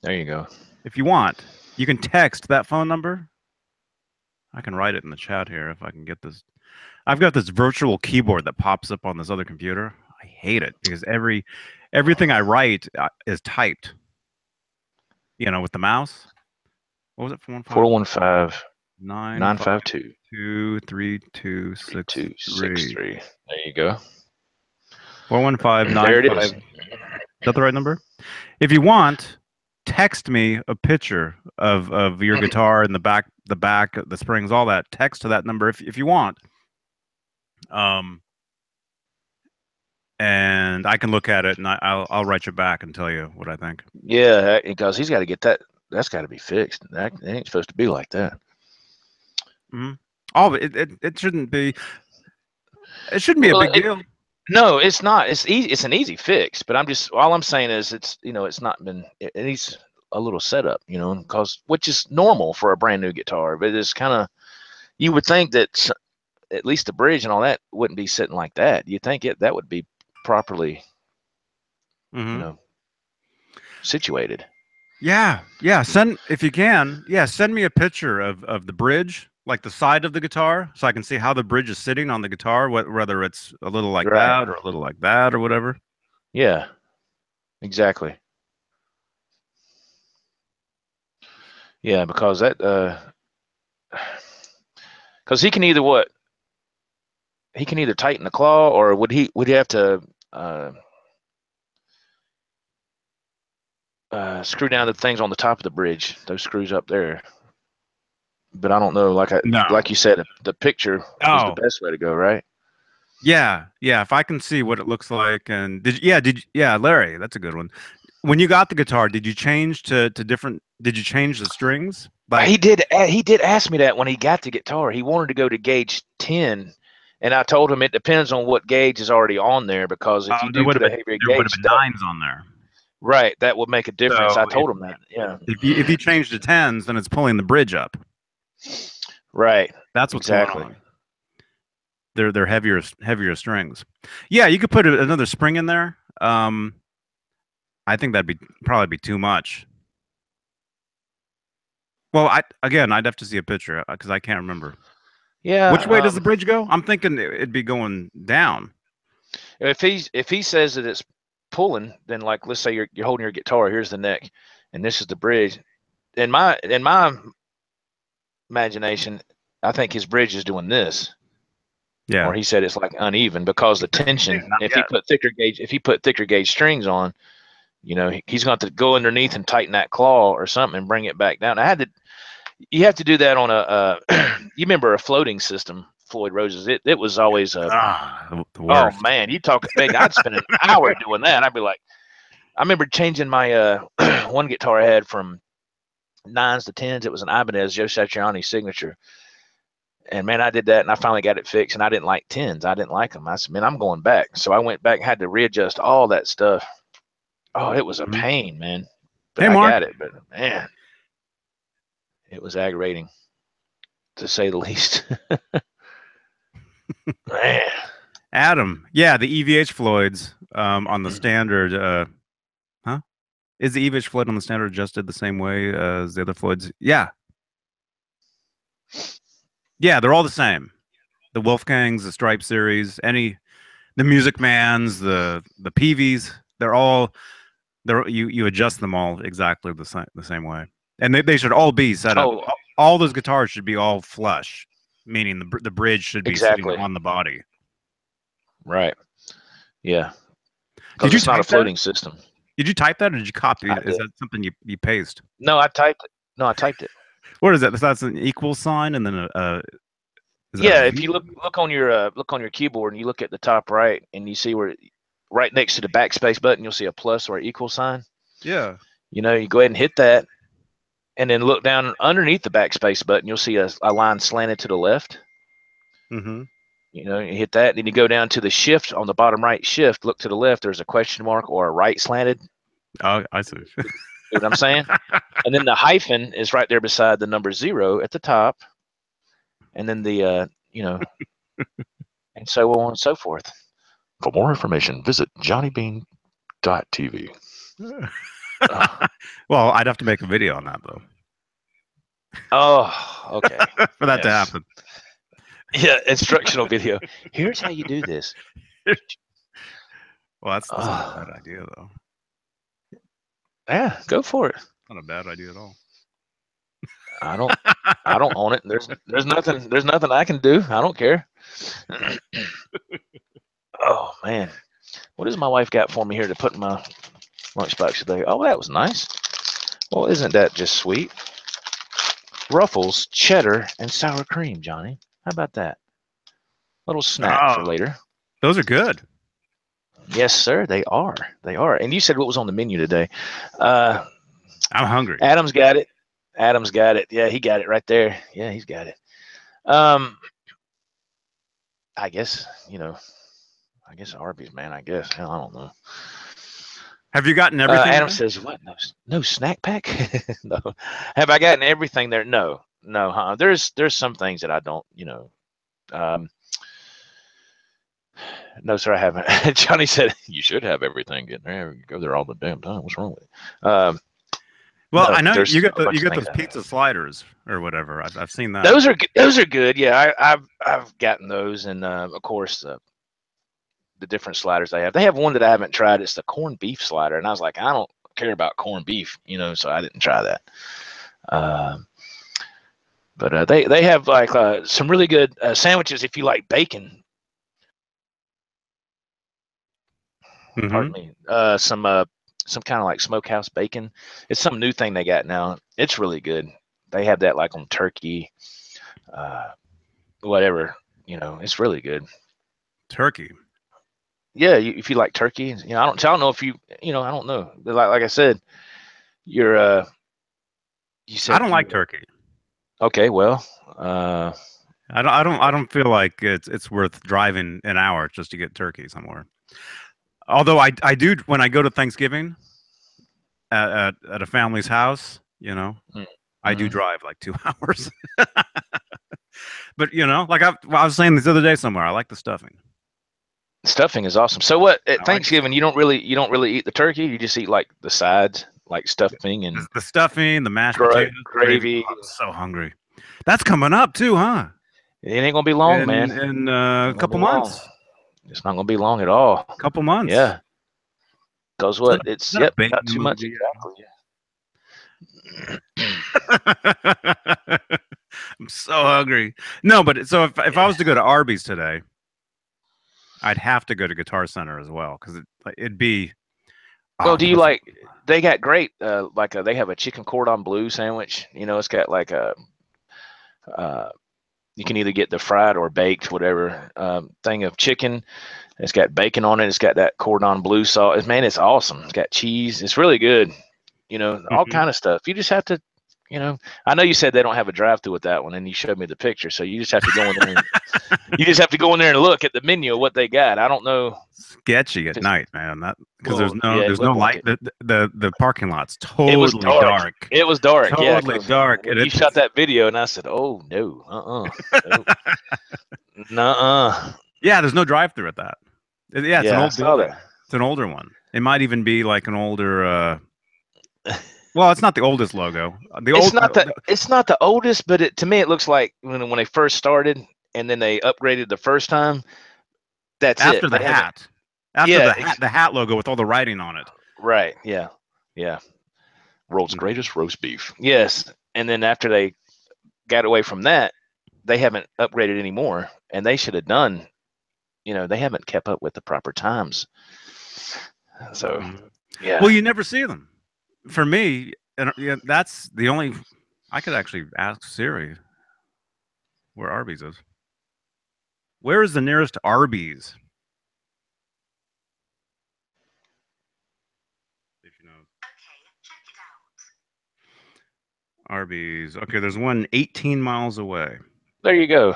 Speaker 1: There you go.
Speaker 2: If you want, you can text that phone number. I can write it in the chat here if I can get this. I've got this virtual keyboard that pops up on this other computer. I hate it because everything I write is typed. You know, with the mouse. What was it?
Speaker 1: 415-952-3263. There you go.
Speaker 2: 415-952.
Speaker 1: There it is.
Speaker 2: Is that the right number? If you want, text me a picture of your guitar in the back, the springs, all that. Text to that number if you want. And I can look at it and I'll write you back and tell you what I think.
Speaker 1: Yeah, because he's got to get that. That's got to be fixed. It ain't supposed to be like that.
Speaker 2: Mm-hmm. Oh, it shouldn't be. It shouldn't be a big deal.
Speaker 1: No, it's not. It's easy. It's an easy fix. But all I'm saying is it's not been. It needs a little setup, which is normal for a brand new guitar. But it's kind of, you would think that at least the bridge and all that wouldn't be sitting like that. You think that would be properly, situated.
Speaker 2: Yeah, yeah. Send if you can. Yeah, send me a picture of the bridge, like the side of the guitar, so I can see how the bridge is sitting on the guitar. Whether it's a little like
Speaker 1: Right.
Speaker 2: that or a little like that or whatever.
Speaker 1: Yeah. Exactly. Yeah, because that because he can either tighten the claw, or would he have to uh, screw down the things on the top of the bridge, those screws up there. But I don't know.
Speaker 2: No.
Speaker 1: Like you said, the picture was the
Speaker 2: Oh,
Speaker 1: best way to go, right?
Speaker 2: yeah, yeah. If I can see what it looks like, and yeah, Larry, that's a good one. When you got the guitar, did you change to different? Did you change the strings? Like,
Speaker 1: He did. He did ask me that when he got the guitar. He wanted to go to gauge 10, and I told him it depends on what gauge is already on there, because if you do put a heavier
Speaker 2: there would have
Speaker 1: gauge,
Speaker 2: been
Speaker 1: that
Speaker 2: nines on there.
Speaker 1: right, that would make a difference.
Speaker 2: So
Speaker 1: I told him that. Yeah.
Speaker 2: if you change to tens, then it's pulling the bridge up.
Speaker 1: Right.
Speaker 2: That's what's going
Speaker 1: Exactly.
Speaker 2: on. They're heavier strings. Yeah, you could put another spring in there. I think that'd probably be too much. Well, I'd have to see a picture because I can't remember. Which way
Speaker 1: Yeah.
Speaker 2: does the bridge go? I'm thinking it'd be going down.
Speaker 1: If he says that it's pulling, then like let's say you're holding your guitar. Here's the neck, and this is the bridge. In my imagination, I think his bridge is doing this.
Speaker 2: Yeah.
Speaker 1: Or he said it's like uneven because the
Speaker 2: Yeah,
Speaker 1: tension.
Speaker 2: not yet.
Speaker 1: If he put thicker gauge strings on, he's going to go underneath and tighten that claw or something and bring it back down. You have to do that on you remember a floating system, Floyd Rose's. It was always
Speaker 2: The
Speaker 1: oh
Speaker 2: worst.
Speaker 1: man, you talk big. I'd spend an hour doing that. I'd be like, I remember changing my one guitar I had from nines to tens. It was an Ibanez Joe Satriani signature. And man, I did that, and I finally got it fixed. And I didn't like tens. I didn't like them. I said, man, I'm going back. So I went back, had to readjust all that stuff. Oh, it was a
Speaker 2: Mhm.
Speaker 1: pain, man. But
Speaker 2: Hey,
Speaker 1: I
Speaker 2: Mark.
Speaker 1: got it. But man, it was aggravating to say the least. Man.
Speaker 2: Adam. Yeah, the EVH Floyds on the standard. Huh? Is the EVH Floyd on the standard adjusted the same way as the other Floyds? Yeah. Yeah, they're all the same. The Wolfgangs, the Stripe series, the Music Mans, the Peavies, you adjust them all exactly the same way. And they should all be set up.
Speaker 1: Oh,
Speaker 2: All those guitars should be all flush, meaning the bridge should be sitting
Speaker 1: exactly.
Speaker 2: on the body.
Speaker 1: Right. Yeah.
Speaker 2: Did
Speaker 1: Because
Speaker 2: you
Speaker 1: it's not a
Speaker 2: type that?
Speaker 1: floating system.
Speaker 2: Did you type that or did you copy
Speaker 1: I
Speaker 2: it? Is
Speaker 1: did.
Speaker 2: that something you paste?
Speaker 1: No, I typed it. No, I typed it.
Speaker 2: What is that? That's an equal sign and then is that a
Speaker 1: Yeah, if
Speaker 2: V?
Speaker 1: you look on your keyboard and you look at the top right and you see where right next to the backspace button you'll see a plus or equal sign.
Speaker 2: Yeah.
Speaker 1: You go ahead and hit that, and then look down underneath the backspace button. You'll see a line slanted to the left.
Speaker 2: Mm-hmm.
Speaker 1: You hit that, then you go down to the shift on the bottom right shift. Look to the left. There's a question mark or a right slanted.
Speaker 2: Oh, I see.
Speaker 1: See what I'm saying? And then the hyphen is right there beside the number 0 at the top, and then and so on and so forth. For more information, visit johnnybean.tv.
Speaker 2: Well, I'd have to make a video on that though.
Speaker 1: Oh, okay.
Speaker 2: For that to
Speaker 1: Yes.
Speaker 2: happen.
Speaker 1: Yeah, instructional video. Here's how you do this.
Speaker 2: Well, that's not a bad idea though.
Speaker 1: Yeah, go for it.
Speaker 2: Not a bad idea at all.
Speaker 1: I don't own it. There's nothing I can do. I don't care. Oh man. What has my wife got for me here to put in my lunchbox today? Oh, that was nice. Well, isn't that just sweet? Ruffles, cheddar, and sour cream, Johnny. How about that? Little snack for later.
Speaker 2: Those are good.
Speaker 1: Yes, sir. They are. They are. And you said what was on the menu today?
Speaker 2: I'm hungry.
Speaker 1: Adam's got it. Adam's got it. Yeah, he got it right there. Yeah, he's got it. I guess Arby's, man. I guess. Hell, I don't know.
Speaker 2: Have you gotten everything?
Speaker 1: Adam says, "What? No snack pack? No. Have I gotten everything there? No, no. Huh? There's some things that I don't. No, sir, I haven't. Johnny said you should have everything getting there. You go there all the damn time. What's wrong with it?
Speaker 2: Well,
Speaker 1: No,
Speaker 2: I know
Speaker 1: there's
Speaker 2: you get
Speaker 1: a bunch of
Speaker 2: those
Speaker 1: things.
Speaker 2: pizza sliders or whatever. I've seen that.
Speaker 1: Those are good. Yeah, I've gotten those, and of course the different sliders they have. They have one that I haven't tried. It's the corned beef slider, and I was like, I don't care about corned beef, so I didn't try that. But they have like some really good sandwiches if you like bacon. Pardon me. Some kind of like smokehouse bacon. It's some new thing they got now. It's really good. They have that like on turkey, whatever. It's really good.
Speaker 2: Turkey.
Speaker 1: Yeah, if you like turkey, I don't know if you, I don't know. Like I said, you're you
Speaker 2: I
Speaker 1: said
Speaker 2: don't like turkey.
Speaker 1: Okay, well,
Speaker 2: I don't feel like it's worth driving an hour just to get turkey somewhere. Although I do when I go to Thanksgiving at a family's house, I do drive like 2 hours. But like I was saying this other day somewhere, I like the stuffing.
Speaker 1: Stuffing is awesome. So what at
Speaker 2: I
Speaker 1: Thanksgiving you don't really eat the turkey. You just eat like the sides, like stuffing and
Speaker 2: the stuffing, the mashed potatoes,
Speaker 1: gravy.
Speaker 2: Oh, I'm so hungry. That's coming up too, huh?
Speaker 1: It ain't gonna be long, man.
Speaker 2: In a couple months.
Speaker 1: It's not gonna be long at all.
Speaker 2: Couple months.
Speaker 1: Yeah. Because what?
Speaker 2: Is that a Beane
Speaker 1: about 2 months
Speaker 2: movie?
Speaker 1: exactly.
Speaker 2: I'm so hungry. No, but so if I was to go to Arby's today, I'd have to go to Guitar Center as well because it'd be.
Speaker 1: Well, do you like? They got great. They have a chicken cordon bleu sandwich. It's got like a. You can either get the fried or baked, whatever thing of chicken. It's got bacon on it. It's got that cordon bleu sauce. Man, it's awesome. It's got cheese. It's really good. All kind of stuff. You just have to. I know you said they don't have a drive-through with that one, and you showed me the picture. So you just have to go in there. You just have to go in there and look at the menu of what they got. I don't know.
Speaker 2: Sketchy at night, man. Because there's no light.
Speaker 1: Like
Speaker 2: the parking lot's totally dark.
Speaker 1: It was dark.
Speaker 2: Totally dark.
Speaker 1: And you shot that video, and I said, "Oh no, nuh-uh."
Speaker 2: Yeah, there's no drive-through at that. Yeah, it's an old building.
Speaker 1: That.
Speaker 2: It's an older one. It might even be like an older. Well, it's not the oldest logo.
Speaker 1: It's not the oldest, but to me it looks like when they first started, and then they upgraded the first time. That's
Speaker 2: after
Speaker 1: it.
Speaker 2: The hat. After the hat logo with all the writing on it.
Speaker 1: Right. Yeah. Yeah. World's greatest roast beef. Yes. And then after they got away from that, they haven't upgraded anymore, and they should have done. They haven't kept up with the proper times. So, yeah.
Speaker 2: Well, you never see them. For me, and that's the only. I could actually ask Siri where Arby's is. Where is the nearest Arby's? If you know.
Speaker 3: Okay, check it out.
Speaker 2: Arby's. Okay, there's one 18 miles away.
Speaker 1: There you go.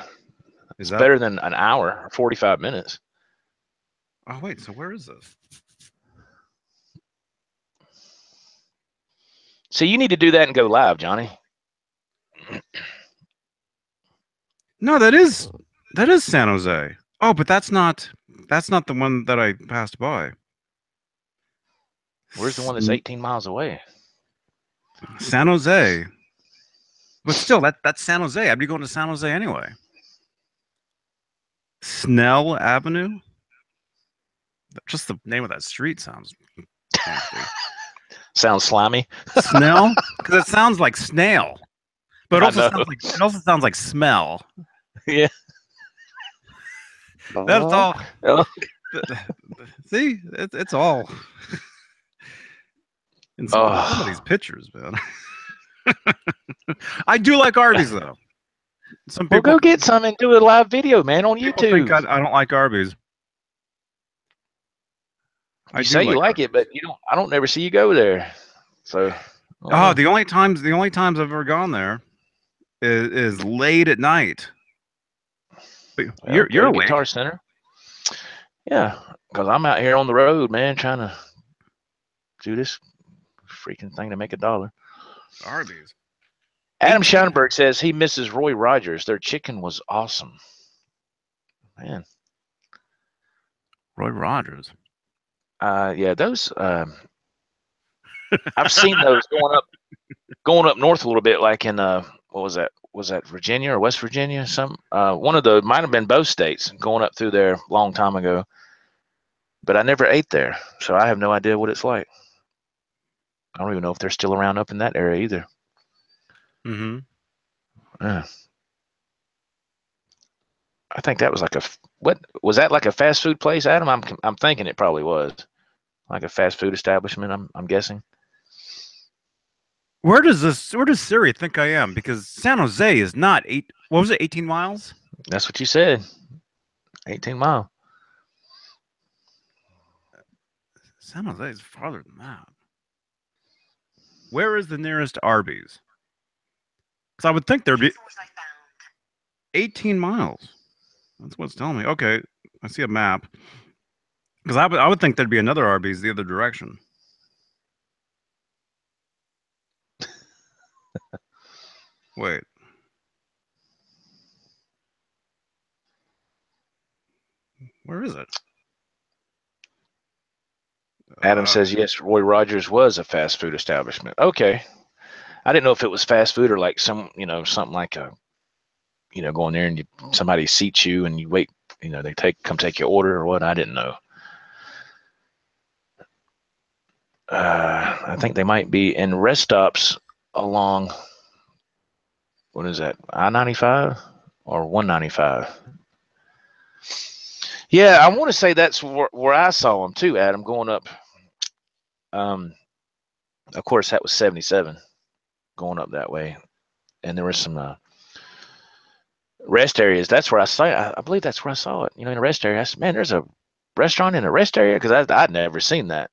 Speaker 1: It's better than an hour or 45 minutes.
Speaker 2: Oh, wait. So where is this?
Speaker 1: So you need to do that and go live, Johnny.
Speaker 2: No, that is San Jose. Oh, but that's not the one that I passed by.
Speaker 1: Where's the one that's 18 miles away?
Speaker 2: San Jose. But still, that's San Jose. I'd be going to San Jose anyway. Snell Avenue? Just the name of that street sounds nasty.
Speaker 1: Sounds slimy.
Speaker 2: Snell? Because it sounds like snail. But it also sounds like smell.
Speaker 1: Yeah.
Speaker 2: That's all. See, it's all. In some of these pictures, man. I do like Arby's though. Some people
Speaker 1: go get some and do a live video, man, on YouTube.
Speaker 2: Think I don't like Arby's.
Speaker 1: You say you like it, but I don't never see you go there. So.
Speaker 2: The only times I've ever gone there is late at night. But you're awake.
Speaker 1: Guitar Center. Yeah, because I'm out here on the road, man, trying to do this freaking thing to make $1.
Speaker 2: Arby's.
Speaker 1: Adam Scheinberg says he misses Roy Rogers. Their chicken was awesome. Man.
Speaker 2: Roy Rogers.
Speaker 1: Yeah, those. I've seen those going up. going up north a little bit, like in what was that? Was that Virginia or West Virginia? Some one of the might have been both states. Going up through there a long time ago, but I never ate there, so I have no idea what it's like. I don't even know if they're still around up in that area either.
Speaker 2: Mm-hmm.
Speaker 1: Yeah. I think that was like what was that, like a fast food place, Adam? I'm thinking it probably was like a fast food establishment. I'm guessing.
Speaker 2: Where does Siri think I am? Because San Jose is not what was it, 18 miles?
Speaker 1: That's what you said. 18 mile.
Speaker 2: San Jose is farther than that. Where is the nearest Arby's? Because I would think there'd be 18 miles. That's what it's telling me. Okay, I see a map. Because I would think there'd be another Arby's the other direction. Wait. Where is it?
Speaker 1: Adam says yes. Roy Rogers was a fast food establishment. Okay, I didn't know if it was fast food or like something like going there and somebody seats you and you wait. They come take your order or what. I didn't know. I think they might be in rest stops along. What is that? I-95 or 195? Yeah, I want to say that's where I saw them too, Adam, going up. Of course, that was 77 going up that way. And there was some rest areas. That's where I saw it. I believe that's where I saw it, in a rest area. I said, man, there's a restaurant in a rest area? Because I'd never seen that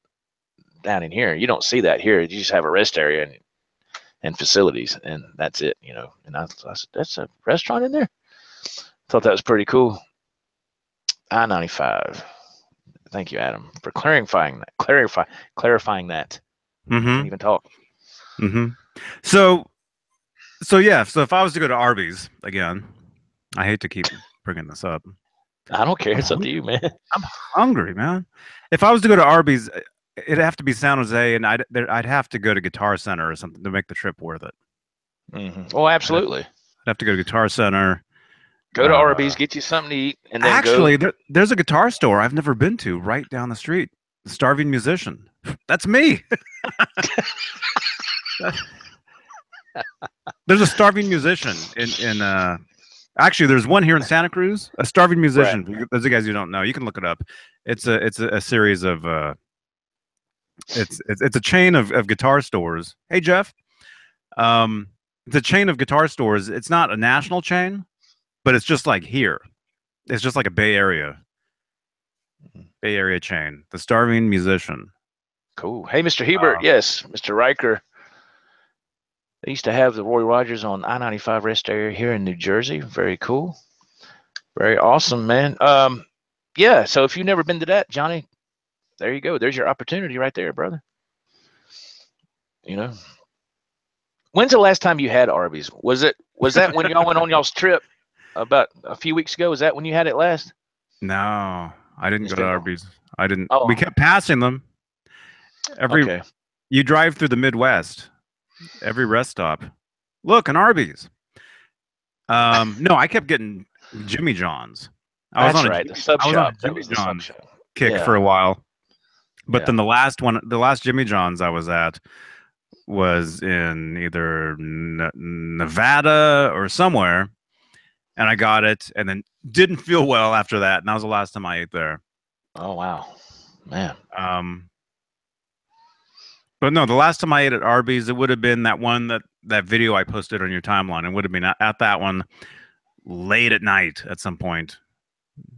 Speaker 1: down in here. You don't see that here. You just have a rest area and facilities, and that's it, And I said, that's a restaurant in there? Thought that was pretty cool. I-95. Thank you, Adam, for clarifying that. Clarifying that.
Speaker 2: Mm-hmm.
Speaker 1: I can't even talk.
Speaker 2: Mm-hmm. So yeah. So if I was to go to Arby's again, I hate to keep bringing this up.
Speaker 1: I don't care. It's up to you, man.
Speaker 2: I'm hungry, man. If I was to go to Arby's, it'd have to be San Jose, and I'd have to go to Guitar Center or something to make the trip worth it.
Speaker 1: Mm-hmm. Oh, absolutely.
Speaker 2: I'd have to go to Guitar Center.
Speaker 1: Go to Arby's, get you something to eat, and then
Speaker 2: actually, there's a guitar store I've never been to right down the street. The Starving Musician. That's me. There's a Starving Musician in actually, there's one here in Santa Cruz. A Starving Musician. Right. Those are guys you don't know. You can look it up. It's a series of it's a chain of guitar stores. Hey Jeff, it's a chain of guitar stores. It's not a national chain, but it's just like here. It's just like a Bay Area chain. The Starving Musician.
Speaker 1: Cool. Hey, Mr. Hebert. Yes, Mr. Riker. They used to have the Roy Rogers on I-95 rest area here in New Jersey. Very cool. Very awesome, man. Yeah, so if you've never been to that, Johnny, there you go. There's your opportunity right there, brother. When's the last time you had Arby's? Was that when y'all went on y'all's trip about a few weeks ago? Was that when you had it last?
Speaker 2: No, I didn't go to Arby's. I didn't. Oh. We kept passing them. You drive through the Midwest. Every rest stop. Look, an Arby's. No, I kept getting Jimmy John's. I was on a Jimmy John's kick for a while. But then the last Jimmy John's I was at was in either Nevada or somewhere. And I got it and then didn't feel well after that. And that was the last time I ate there.
Speaker 1: Oh, wow. Man.
Speaker 2: But no, the last time I ate at Arby's, it would have been that video I posted on your timeline. It would have been at that one late at night at some point,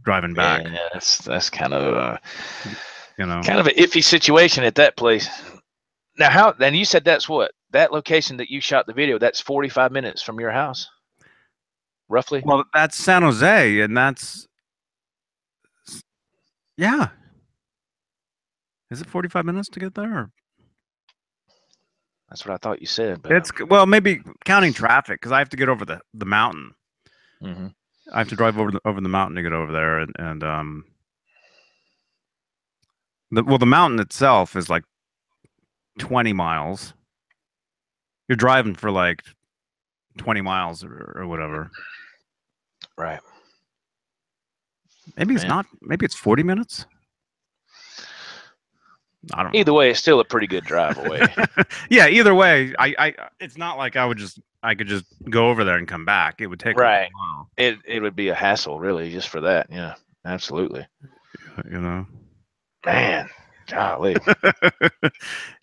Speaker 2: driving back.
Speaker 1: Yeah, that's kind of kind of an iffy situation at that place. Now, and you said that's what that location that you shot the video. That's 45 minutes from your house, roughly.
Speaker 2: Well, that's San Jose, and that's yeah. Is it 45 minutes to get there? Or?
Speaker 1: That's what I thought you said. But
Speaker 2: it's maybe counting traffic because I have to get over the mountain. Mm-hmm. I have to drive over the mountain to get over there, and the mountain itself is like 20 miles, You're driving for like 20 miles or whatever.
Speaker 1: Right.
Speaker 2: Maybe it's not. Maybe it's 40 minutes. I don't know.
Speaker 1: Either way, it's still a pretty good drive away.
Speaker 2: Yeah, either way, it's not like I could just go over there and come back. It would take
Speaker 1: right.
Speaker 2: a while.
Speaker 1: It would be a hassle, really, just for that. Yeah, absolutely.
Speaker 2: You know,
Speaker 1: man, golly.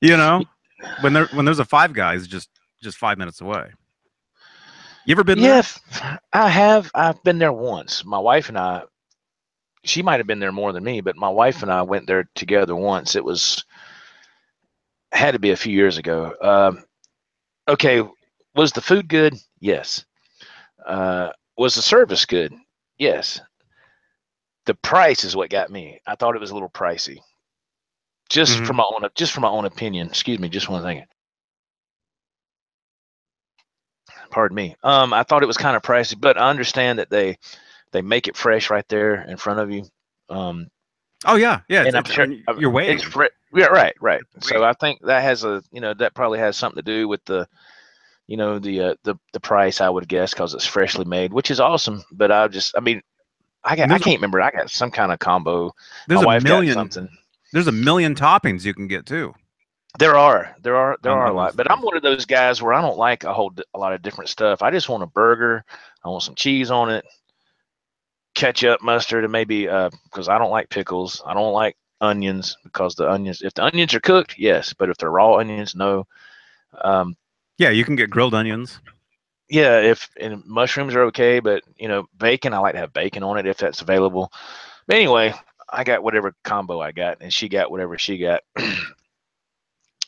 Speaker 2: You know, when there's a Five Guys just 5 minutes away. You ever been there?
Speaker 1: Yeah, I have. I've been there once. My wife and I. She might have been there more than me, but my wife and I went there together once. It had to be a few years ago. Okay, was the food good? Yes. Was the service good? Yes. The price is what got me. I thought it was a little pricey. Just from my own opinion. Excuse me, just one second. Pardon me. I thought it was kind of pricey, but I understand that they make it fresh right there in front of you.
Speaker 2: Oh yeah. And I'm sure you're waiting.
Speaker 1: Yeah, right. So I think that has that probably has something to do with the price, I would guess, because it's freshly made, which is awesome. But I can't remember. I got some kind of combo.
Speaker 2: There's a million toppings you can get too.
Speaker 1: There are a lot, but I'm one of those guys where I don't like a lot of different stuff. I just want a burger. I want some cheese on it, ketchup, mustard, and maybe because I don't like pickles. I don't like onions because if the onions are cooked, yes, but if they're raw onions, no.
Speaker 2: Yeah, you can get grilled onions.
Speaker 1: Yeah, and mushrooms are okay, but bacon, I like to have bacon on it if that's available. But anyway, I got whatever combo I got, and she got whatever she got.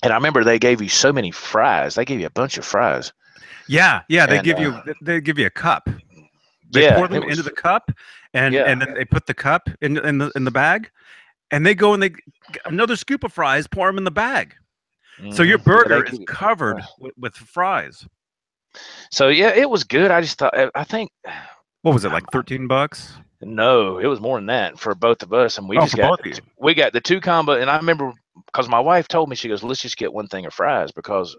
Speaker 1: And I remember they gave you so many fries. They gave you a bunch of fries.
Speaker 2: Yeah. They give you a cup. They pour them into the cup, and then they put the cup in the bag, and they go and they get another scoop of fries, pour them in the bag. So your burger is covered with fries.
Speaker 1: So yeah, it was good. I just thought, I think,
Speaker 2: what was it, like $13?
Speaker 1: No, it was more than that for both of us, and we got the two combo. And I remember because my wife told me, she goes, "Let's just get one thing of fries,"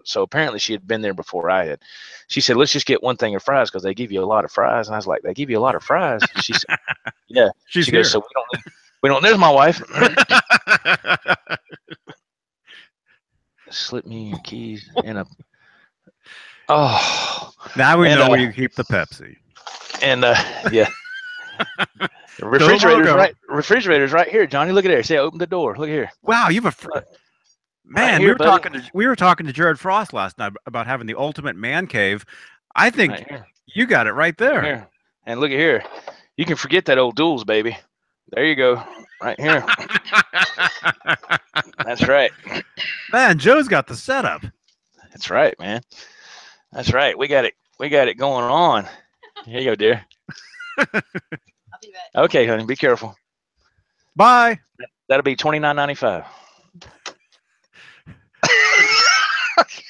Speaker 1: so apparently she had been there before I had. She said, "Let's just get one thing of fries because they give you a lot of fries." And I was like, "They give you a lot of fries?" She said, "Yeah."
Speaker 2: She
Speaker 1: goes, "So we don't. There's my wife. Slip me your keys in a. Oh,
Speaker 2: now we know where you keep the Pepsi.
Speaker 1: And yeah. The refrigerator's right here, Johnny. Look at there. See, I opened the door. Look here.
Speaker 2: Wow, you have a man. Right, we were talking to Jared Frost last night about having the ultimate man cave. I think you got it right there.
Speaker 1: Here. And look at here. You can forget that old duels, baby. There you go. Right here. That's right.
Speaker 2: Man, Joe's got the setup.
Speaker 1: That's right, man. That's right. We got it going on. Here you go, dear. I'll be back. Okay, honey. Be careful.
Speaker 2: Bye.
Speaker 1: That'll be $29.95.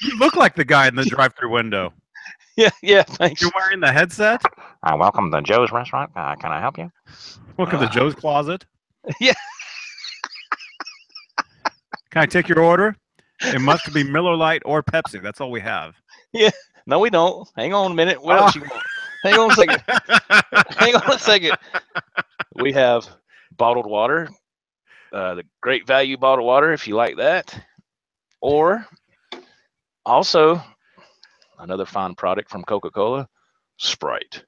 Speaker 2: You look like the guy in the drive-thru window.
Speaker 1: Yeah. Thanks.
Speaker 2: You're wearing the headset.
Speaker 1: Welcome to Joe's Restaurant. Can I help you?
Speaker 2: Welcome to Joe's Closet.
Speaker 1: Yeah.
Speaker 2: Can I take your order? It must be Miller Lite or Pepsi. That's all we have.
Speaker 1: Yeah. No, we don't. Hang on a minute. What else you want? Hang on a second. Hang on a second. We have bottled water, the Great Value bottled water, if you like that, or also another fine product from Coca-Cola, Sprite.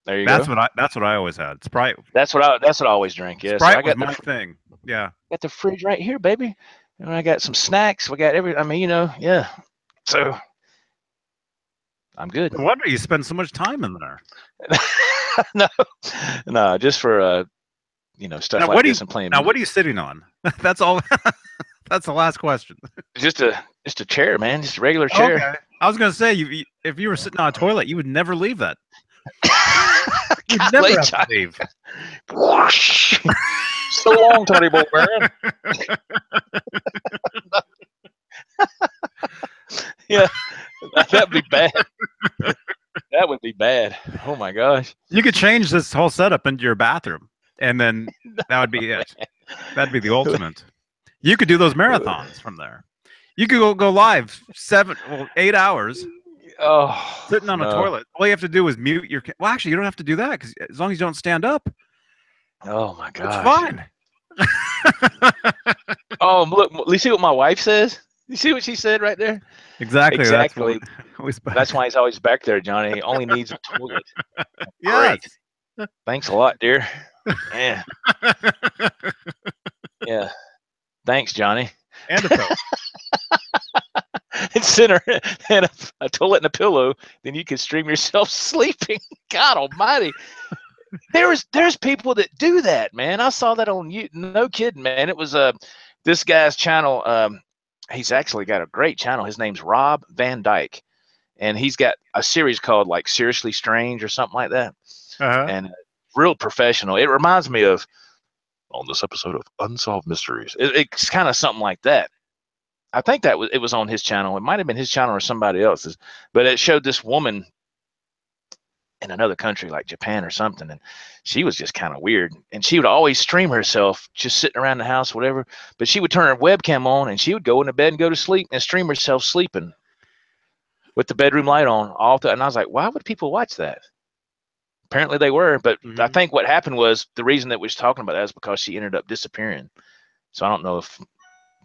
Speaker 1: There you go.
Speaker 2: That's what I always had. Sprite.
Speaker 1: That's what I always drink. Yeah.
Speaker 2: Sprite was my thing. Yeah.
Speaker 1: Got the fridge right here, baby. And I got some snacks. We got yeah. So I'm good.
Speaker 2: No wonder you spend so much time in there.
Speaker 1: No, just for stuff like this and playing.
Speaker 2: Now, what are you sitting on? That's all. That's the last question.
Speaker 1: Just a chair, man. Just a regular chair.
Speaker 2: Okay. I was gonna say, if you were sitting on a toilet, you would never leave that. You'd never have to leave.
Speaker 1: So long, Tony Boy, man. Yeah, that'd be bad. That would be bad. Oh my gosh.
Speaker 2: You could change this whole setup into your bathroom, and then that would be it. That'd be the ultimate. You could do those marathons from there. You could go live 8 hours.
Speaker 1: Oh,
Speaker 2: sitting on a toilet. All you have to do is mute your. Well, actually, you don't have to do that because as long as you don't stand up.
Speaker 1: Oh my gosh.
Speaker 2: It's fine.
Speaker 1: Oh, look! You see what my wife says? You see what she said right there?
Speaker 2: Exactly.
Speaker 1: That's why he's always back there, Johnny. He only needs a toilet.
Speaker 2: Yes.
Speaker 1: Great. Thanks a lot, dear. Yeah. Yeah. Thanks, Johnny.
Speaker 2: And a pillow.
Speaker 1: And center and a toilet and a pillow, then you can stream yourself sleeping. God Almighty. There's people that do that, man. I saw that on you. No kidding, man. It was this guy's channel. He's actually got a great channel. His name's Rob Van Dyke, and he's got a series called like Seriously Strange or something like that. And real professional. It reminds me of on this episode of Unsolved Mysteries. It's kind of something like that. I think it was on his channel. It might have been his channel or somebody else's, but it showed this woman in another country like Japan or something, and she was just kind of weird. And she would always stream herself just sitting around the house, whatever. But she would turn her webcam on, and she would go into bed and go to sleep and stream herself sleeping with the bedroom light on all through. And I was like, why would people watch that? Apparently they were, but I think what happened was the reason that we was talking about that is because she ended up disappearing. So I don't know if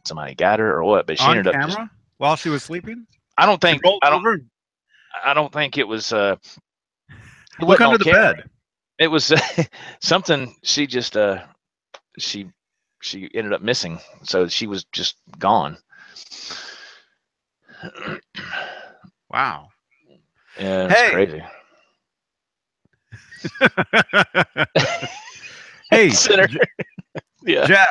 Speaker 1: somebody got her or what, but she ended up just,
Speaker 2: while she was sleeping.
Speaker 1: I don't think it was.
Speaker 2: Look under the bed.
Speaker 1: It was something. She just she ended up missing, so she was just gone.
Speaker 2: Wow.
Speaker 1: Yeah, it's crazy.
Speaker 2: Hey,
Speaker 1: yeah.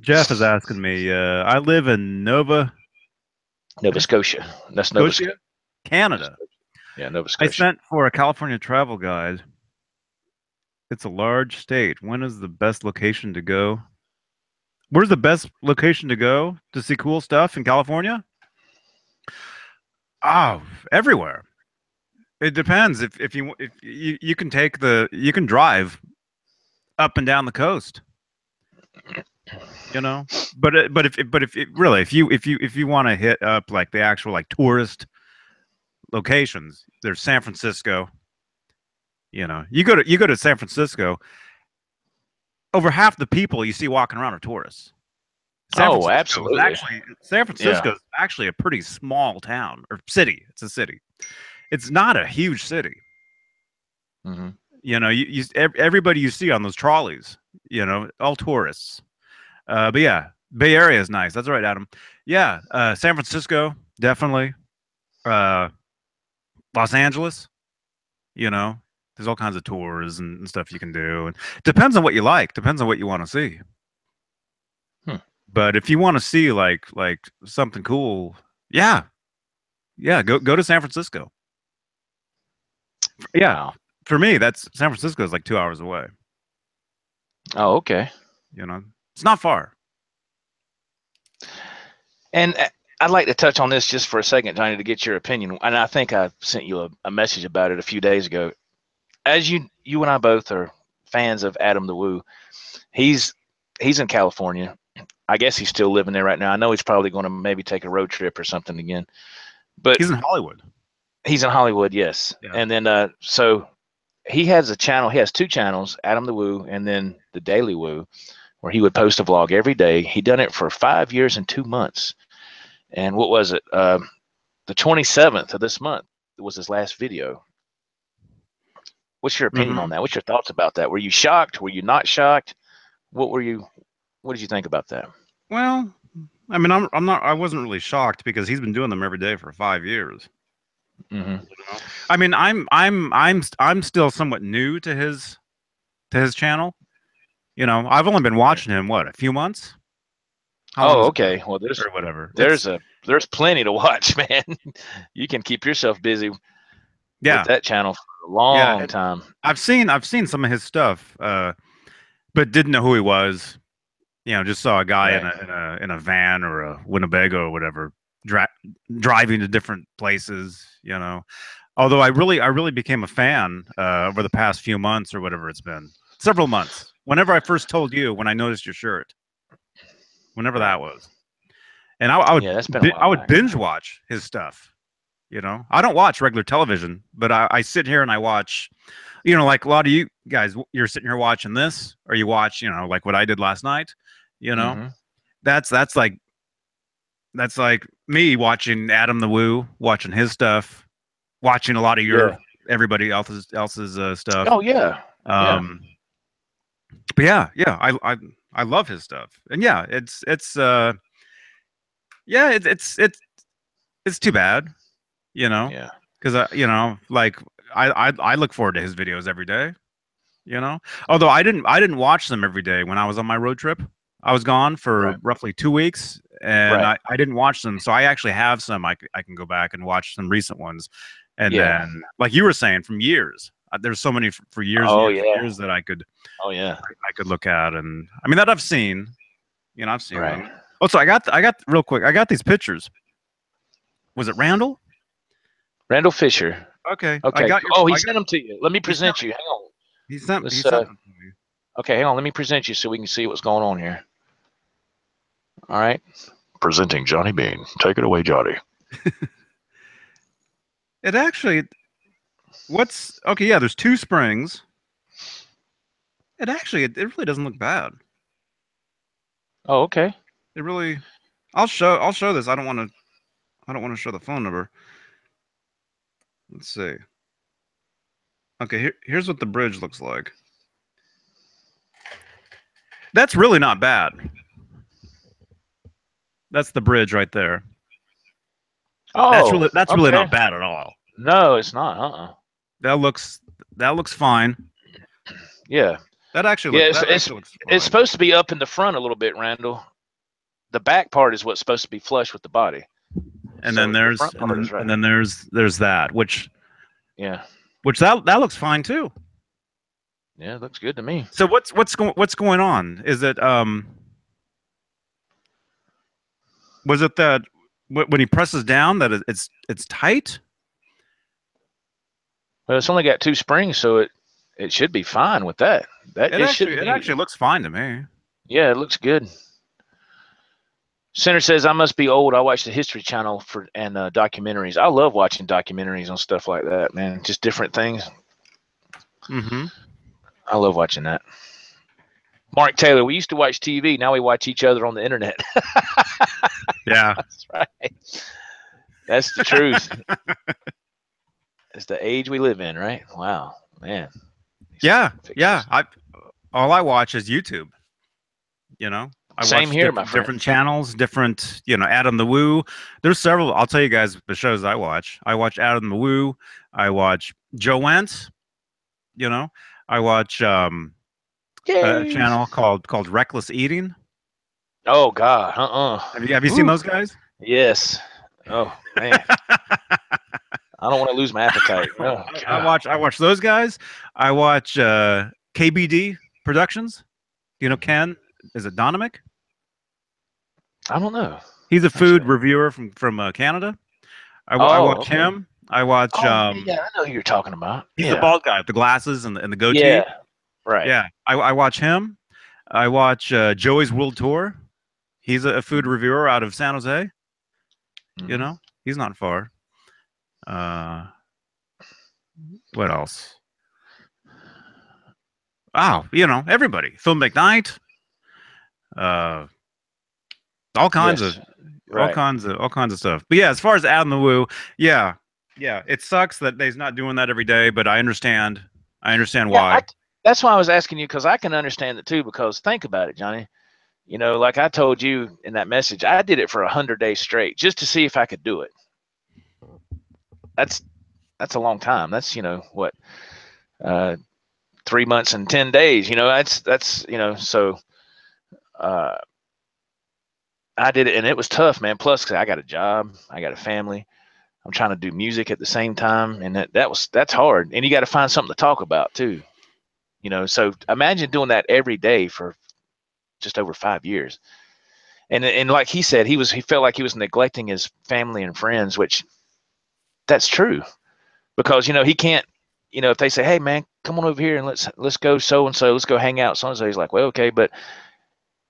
Speaker 2: Jeff is asking me. I live in Nova
Speaker 1: Scotia. That's Nova Scotia,
Speaker 2: Canada.
Speaker 1: Yeah, Nova Scotia.
Speaker 2: I sent for a California travel guide. It's a large state. When is the best location to go? Where's the best location to go to see cool stuff in California? Oh, everywhere. It depends. If you can you can drive up and down the coast. You know, but if you want to hit up like the actual like tourist locations, there's San Francisco. You know, you go to San Francisco, over half the people you see walking around are tourists.
Speaker 1: Absolutely.
Speaker 2: San Francisco is actually a pretty small town or city. It's a city. It's not a huge city.
Speaker 1: Mm-hmm.
Speaker 2: You know, everybody you see on those trolleys, you know, all tourists. But yeah, Bay Area is nice. That's right, Adam. Yeah, San Francisco, definitely. Los Angeles, you know, there's all kinds of tours and stuff you can do. And depends on what you like. Depends on what you want to see. But if you want to see like something cool, yeah, go to San Francisco. Yeah, for me, San Francisco is like 2 hours away.
Speaker 1: Oh, okay.
Speaker 2: You know, it's not far.
Speaker 1: And I'd like to touch on this just for a second, Johnny, to get your opinion. And I think I sent you a message about it a few days ago. As you and I both are fans of Adam the Woo, he's in California. I guess he's still living there right now. I know he's probably going to maybe take a road trip or something again. But
Speaker 2: he's in Hollywood.
Speaker 1: He's in Hollywood, yes. Yeah. And then so he has a channel. He has two channels, Adam the Woo and then the Daily Woo, where he would post a vlog every day. He'd done it for 5 years and 2 months. And what was it? The 27th of this month was his last video. What's your opinion on that? What's your thoughts about that? Were you shocked? Were you not shocked? What did you think about that?
Speaker 2: Well, I mean, I wasn't really shocked because he's been doing them every day for 5 years.
Speaker 1: Mm-hmm.
Speaker 2: I mean, I'm still somewhat new to his channel. You know, I've only been watching him a few months.
Speaker 1: Okay. Well, there's
Speaker 2: or whatever.
Speaker 1: There's plenty to watch, man. You can keep yourself busy. With that channel for a long time.
Speaker 2: I've seen some of his stuff, but didn't know who he was. You know, just saw a guy in a van or a Winnebago or whatever, driving to different places. You know, although I really became a fan over the past few months or whatever it's been, several months. Whenever I first told you, when I noticed your shirt, whenever that was, And I would
Speaker 1: Yeah, that's been a while
Speaker 2: I would
Speaker 1: back.
Speaker 2: binge watch his stuff. You know, I don't watch regular television, but I sit here and I watch, you know, like a lot of you guys, you're sitting here watching this, or you watch, you know, like what I did last night. You know,
Speaker 1: Mm-hmm.
Speaker 2: that's like me watching Adam the Woo, watching his stuff, watching a lot of your
Speaker 1: Yeah.
Speaker 2: everybody else's stuff.
Speaker 1: Oh yeah. Yeah.
Speaker 2: Um, but yeah, I love his stuff, and yeah, it's too bad, you know,
Speaker 1: Yeah.
Speaker 2: because you know, like I look forward to his videos every day, you know. Although I didn't watch them every day when I was on my road trip. I was gone for
Speaker 1: Right.
Speaker 2: roughly 2 weeks, and
Speaker 1: Right.
Speaker 2: I didn't watch them. So I actually have some. I can go back and watch some recent ones, and
Speaker 1: Yeah.
Speaker 2: then like you were saying, from years. There's so many for years and
Speaker 1: Oh
Speaker 2: years and
Speaker 1: yeah.
Speaker 2: years that
Speaker 1: Oh yeah.
Speaker 2: I could look at, and I mean that I've seen. You know, I've seen
Speaker 1: Right.
Speaker 2: them. Also, I got real quick. I got these pictures. Was it Randall?
Speaker 1: Randall Fisher.
Speaker 2: Okay, I
Speaker 1: Okay.
Speaker 2: got your.
Speaker 1: Oh, he
Speaker 2: I
Speaker 1: sent
Speaker 2: got.
Speaker 1: them to you. Let me
Speaker 2: He sent.
Speaker 1: present you. Hang on.
Speaker 2: He
Speaker 1: Let's
Speaker 2: sent them to me.
Speaker 1: okay, hang on. Let me present you so we can see what's going on here. All right. Presenting Johnny Beane. Take it away, Johnny.
Speaker 2: It actually. What's okay? Yeah, there's two springs. It really doesn't look bad.
Speaker 1: Oh, okay.
Speaker 2: It really. I'll show this. I don't want to show the phone number. Let's see. Okay, here's what the bridge looks like. That's really not bad. That's the bridge right there.
Speaker 1: Oh,
Speaker 2: That's really
Speaker 1: okay.
Speaker 2: not bad at all.
Speaker 1: No, it's not.
Speaker 2: That looks fine.
Speaker 1: Yeah.
Speaker 2: That actually
Speaker 1: Yeah,
Speaker 2: looks fine.
Speaker 1: it's supposed to be up in the front a little bit, Randall. The back part is what's supposed to be flush with the body.
Speaker 2: And
Speaker 1: So
Speaker 2: then
Speaker 1: the front part is right.
Speaker 2: and then there's that which
Speaker 1: Yeah.
Speaker 2: that looks fine too.
Speaker 1: Yeah, it looks good to me.
Speaker 2: So what's going on? Is it was it that when he presses down that it's tight?
Speaker 1: Well, it's only got 2 springs, so it should be fine with that.
Speaker 2: It actually looks fine to me.
Speaker 1: Yeah, it looks good. Center says I must be old. I watch the History Channel and documentaries. I love watching documentaries on stuff like that, man. Just different things.
Speaker 2: Mm-hmm.
Speaker 1: I love watching that. Mark Taylor, we used to watch TV. Now we watch each other on the internet.
Speaker 2: Yeah,
Speaker 1: that's right. That's the truth. It's the age we live in, right? Wow, man.
Speaker 2: Yeah. All I watch is YouTube. You know, I
Speaker 1: Same
Speaker 2: watch
Speaker 1: here, my friend.
Speaker 2: different channels, different, you know, Adam the Woo. There's several. I'll tell you guys the shows I watch. I watch Adam the Woo. I watch Joe Wentz. You know, I watch a channel called Reckless Eating.
Speaker 1: Oh God,
Speaker 2: Have you seen those guys?
Speaker 1: Yes. Oh man. I don't want to lose my appetite. Oh,
Speaker 2: I watch those guys. I watch KBD Productions. You know Ken? Is it Donomic?
Speaker 1: I don't know.
Speaker 2: He's a food reviewer from Canada. I watch him. I watch.
Speaker 1: Yeah, I know who you're talking about.
Speaker 2: He's the bald guy with the glasses and the goatee.
Speaker 1: Yeah, right.
Speaker 2: Yeah, I watch him. I watch Joey's World Tour. He's a food reviewer out of San Jose. Mm-hmm. You know, he's not far. What else? Oh, you know, everybody. Phil McKnight. All kinds of stuff. But yeah, as far as Adam the Woo, yeah, it sucks that he's not doing that every day, but I understand why.
Speaker 1: That's why I was asking you, because I can understand it too. Because think about it, Johnny. You know, like I told you in that message, I did it for 100 days straight just to see if I could do it. That's a long time. That's, you know, what, 3 months and 10 days. You know, that's you know, so I did it, and it was tough, man. Plus, 'cause I got a job, I got a family. I'm trying to do music at the same time, and that's hard. And you got to find something to talk about too. You know, so imagine doing that every day for just over 5 years. And like he said, he felt like he was neglecting his family and friends, which that's true, because, you know, he can't, you know, if they say, hey man, come on over here and let's go so-and-so, let's go hang out so-and-so, he's like, well, okay, but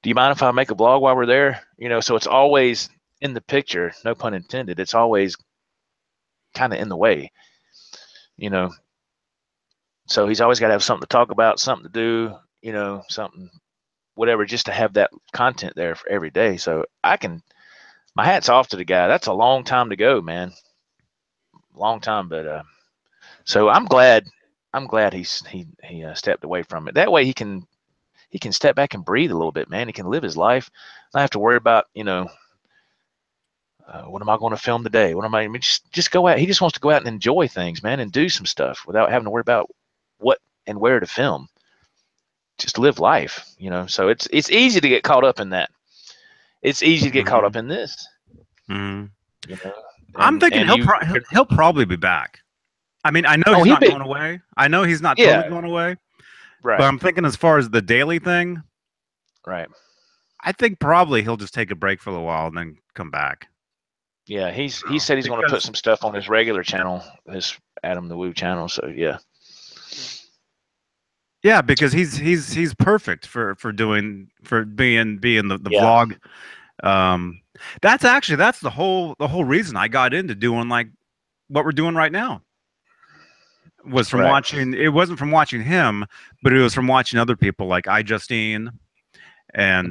Speaker 1: do you mind if I make a vlog while we're there? You know, so it's always in the picture, no pun intended, it's always kind of in the way, you know. So he's always got to have something to talk about, something to do, you know, something, whatever, just to have that content there for every day. So my hat's off to the guy. That's a long time to go, man. Long time, but so I'm glad he stepped away from it. That way he can step back and breathe a little bit, man. He can live his life, not have to worry about, you know, what am I going to film today? What am I just go out? He just wants to go out and enjoy things, man, and do some stuff without having to worry about what and where to film. Just live life, you know. So it's easy to get caught up in that. It's easy to get caught up in this. You know?
Speaker 2: I'm thinking he'll probably be back. I mean, I know he's not going away. I know he's not totally going away.
Speaker 1: Right.
Speaker 2: But I'm thinking as far as the daily thing,
Speaker 1: right.
Speaker 2: I think probably he'll just take a break for a little while and then come back.
Speaker 1: Yeah, he said he's going to put some stuff on his regular channel, his Adam the Woo channel. So yeah.
Speaker 2: Yeah, because he's perfect for being the vlog. That's the whole reason I got into doing like what we're doing right now. Was from watching. It wasn't from watching him, but it was from watching other people like iJustine and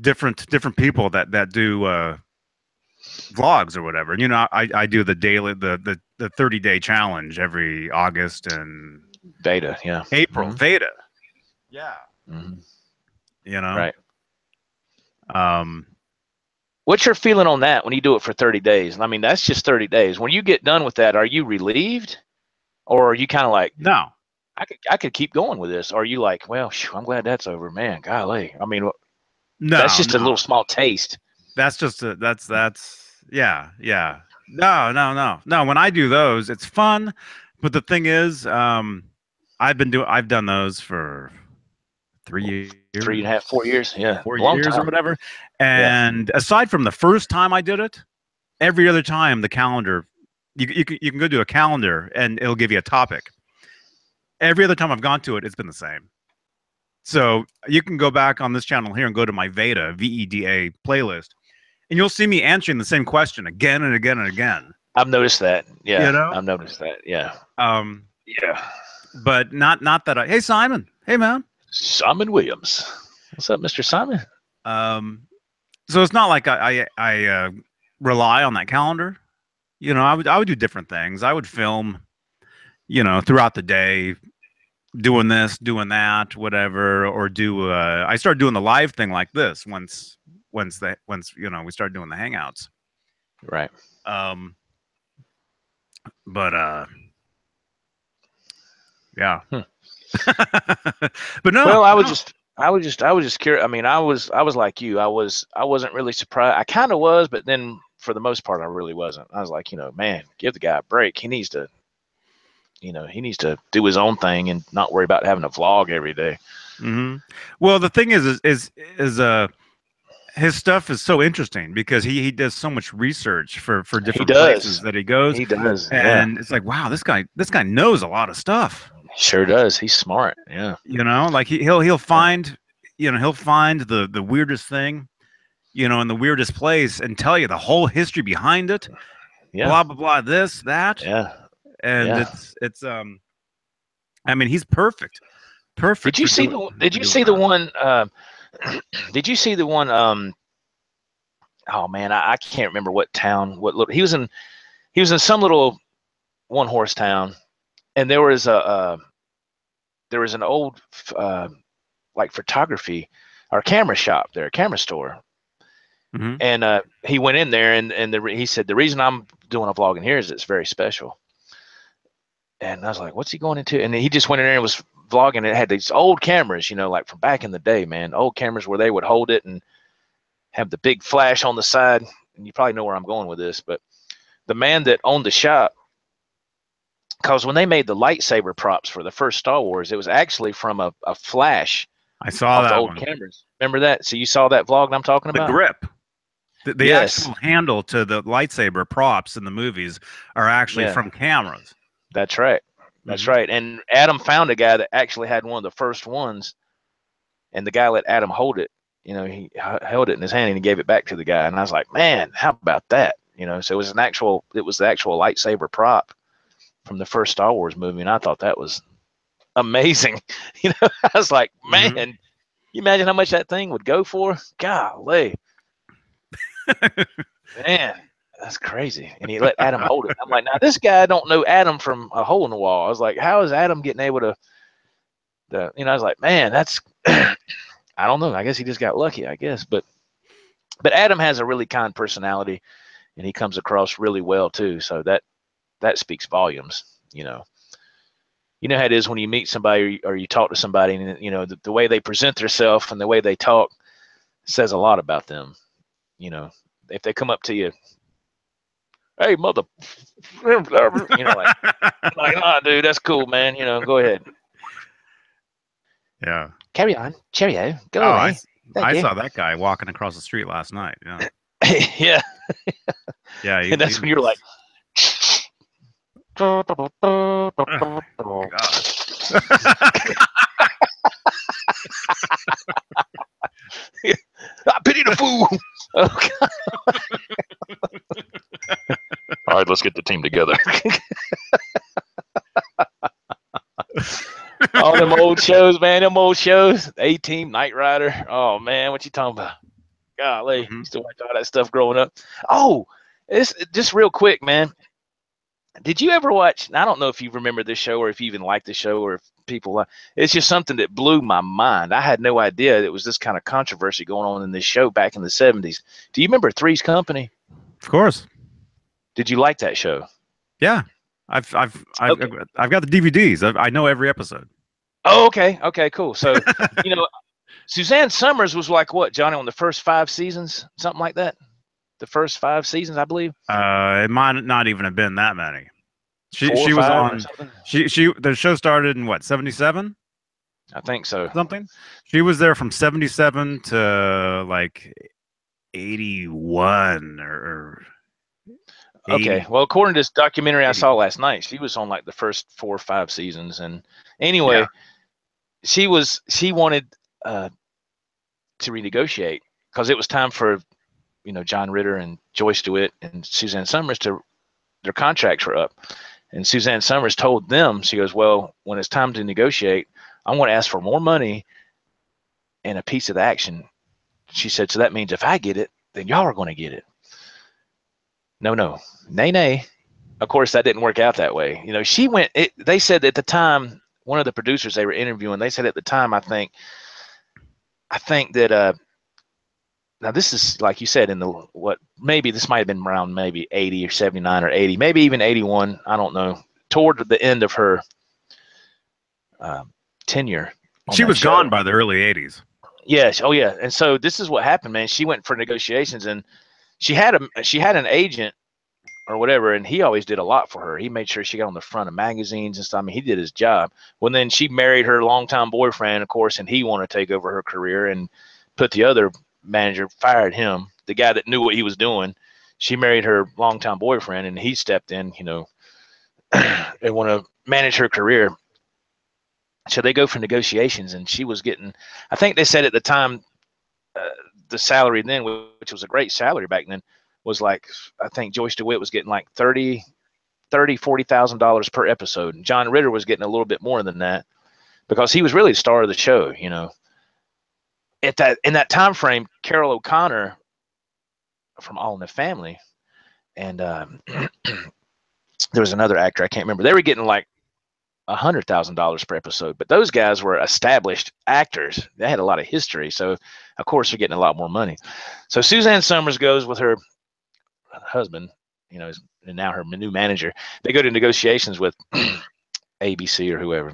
Speaker 2: different people that do vlogs or whatever. And, you know, I do the daily the 30-day challenge every August and
Speaker 1: Veda,
Speaker 2: April Veda, you know,
Speaker 1: right. What's your feeling on that when you do it for 30 days? I mean, that's just 30 days. When you get done with that, are you relieved, or are you kind of like,
Speaker 2: no,
Speaker 1: I could keep going with this? Or are you like, well, I'm glad that's over, man. Golly. I mean,
Speaker 2: no,
Speaker 1: that's just a little small taste.
Speaker 2: That's just yeah. No. When I do those, it's fun, but the thing is, I've done those for 3 years,
Speaker 1: 3.5, 4 years,
Speaker 2: 4 years or whatever. And aside from the first time I did it, every other time the calendar, you can go to a calendar and it'll give you a topic. Every other time I've gone to it, it's been the same. So you can go back on this channel here and go to my Veda VEDA playlist, and you'll see me answering the same question again and again and again.
Speaker 1: I've noticed that. Yeah,
Speaker 2: you know?
Speaker 1: I've noticed that. Yeah.
Speaker 2: Yeah. But not that hey, Simon. Hey, man.
Speaker 1: Simon Williams. What's up, Mr. Simon?
Speaker 2: So it's not like I rely on that calendar. You know, I would do different things. I would film, you know, throughout the day, doing this, doing that, whatever, or do I started doing the live thing like this once you know we started doing the hangouts.
Speaker 1: Right.
Speaker 2: But yeah. But no.
Speaker 1: Well, I was just curious. I mean, I was like you. I wasn't really surprised. I kind of was, but then for the most part, I really wasn't. I was like, you know, man, give the guy a break. He needs to, you know, do his own thing and not worry about having a vlog every day.
Speaker 2: Well, the thing is his stuff is so interesting because he does so much research for different places that he goes.
Speaker 1: He does,
Speaker 2: and it's like, wow, this guy knows a lot of stuff.
Speaker 1: Sure does. He's smart. Yeah.
Speaker 2: You know, like he'll find, you know, he'll find the weirdest thing, you know, in the weirdest place and tell you the whole history behind it.
Speaker 1: Yeah.
Speaker 2: Blah blah blah. This that.
Speaker 1: Yeah.
Speaker 2: And it's I mean, he's perfect.
Speaker 1: Did you see the one? Did you see the one? Oh man, I can't remember what town. He was in some little one horse town, and there was an old like photography or camera shop there, a camera store. And he went in there, and he said the reason I'm doing a vlog in here is it's very special. And I was like, what's he going into? And he just went in there and was vlogging. It had these old cameras, you know, like from back in the day, man, old cameras where they would hold it and have the big flash on the side. And you probably know where I'm going with this, but the man that owned the shop, because when they made the lightsaber props for the first Star Wars, it was actually from a flash.
Speaker 2: I saw that
Speaker 1: old cameras. Remember that? So you saw that vlog I'm talking about?
Speaker 2: The grip. The actual handle to the lightsaber props in the movies are actually from cameras.
Speaker 1: That's right. That's right. And Adam found a guy that actually had one of the first ones, and the guy let Adam hold it he held it in his hand and he gave it back to the guy. And I was like, man, how about that? So it was the actual lightsaber prop from the first Star Wars movie. And I thought that was amazing. I was like, man, you imagine how much that thing would go for? Golly. Man, that's crazy. And he let Adam hold it. I'm like, now this guy don't know Adam from a hole in the wall. I was like, how is Adam getting able to I was like, man, that's I don't know. I guess he just got lucky, I guess. But Adam has a really kind personality and he comes across really well too. So that speaks volumes, You know how it is when you meet somebody or you talk to somebody, and the way they present themselves and the way they talk says a lot about them. If they come up to you, hey, mother, like, oh, dude, that's cool, man. Go ahead.
Speaker 2: Yeah.
Speaker 1: Carry on. Cheerio. Go away.
Speaker 2: I saw that guy walking across the street last night. Yeah.
Speaker 1: Yeah.
Speaker 2: Yeah.
Speaker 1: And that's when you're like,
Speaker 2: oh, God.
Speaker 1: I pity the fool. Oh, God. All right, let's get the team together. All them old shows, man. Them old shows. A-Team, Knight Rider. Oh, man, what you talking about? Golly, used to watch all that stuff growing up. Oh, it's just real quick, man. Did you ever watch? I don't know if you remember this show or if you even like the show or if people. It's just something that blew my mind. I had no idea it was this kind of controversy going on in this show back in the 70s. Do you remember Three's Company?
Speaker 2: Of course.
Speaker 1: Did you like that show?
Speaker 2: Yeah, I've got the DVDs. I know every episode.
Speaker 1: Oh, okay, cool. So, Suzanne Summers was like what, Johnny, on the first 5 seasons, something like that. The first 5 seasons, I believe.
Speaker 2: It might not even have been that many. She was on. The show started in what, 77?
Speaker 1: I think so.
Speaker 2: Something. She was there from 77 to like 81 or 80.
Speaker 1: Okay. Well, according to this documentary I saw last night, she was on like the first 4 or 5 seasons, and anyway, she wanted to renegotiate because it was time for John Ritter and Joyce DeWitt and Suzanne Summers their contracts were up. And Suzanne Summers told them, she goes, well, when it's time to negotiate, I want to ask for more money and a piece of the action. She said, so that means if I get it, then y'all are going to get it. No. Nay. Of course, that didn't work out that way. They said at the time, one of the producers they were interviewing, they said at the time, I think that, now this is like you said maybe this might have been around maybe 80 or 79 or 80, maybe even 81. I don't know. Toward the end of her tenure.
Speaker 2: She was gone by the early 80s.
Speaker 1: Yes. Oh yeah. And so this is what happened, man. She went for negotiations and she had an agent or whatever, and he always did a lot for her. He made sure she got on the front of magazines and stuff. I mean, he did his job. Well, then she married her longtime boyfriend, of course, and he wanted to take over her career and put the other manager, fired him, the guy that knew what he was doing. She married her longtime boyfriend, and he stepped in, they want to manage her career. So they go for negotiations, and she was getting, I think they said at the time, the salary then, which was a great salary back then, was like, I think Joyce DeWitt was getting like $40,000 per episode. And John Ritter was getting a little bit more than that because he was really the star of the show, in that time frame, Carol O'Connor from All in the Family, and there was another actor I can't remember. They were getting like $100,000 per episode, but those guys were established actors. They had a lot of history, so of course they're getting a lot more money. So Suzanne Summers goes with her husband, and now her new manager. They go to negotiations with ABC or whoever.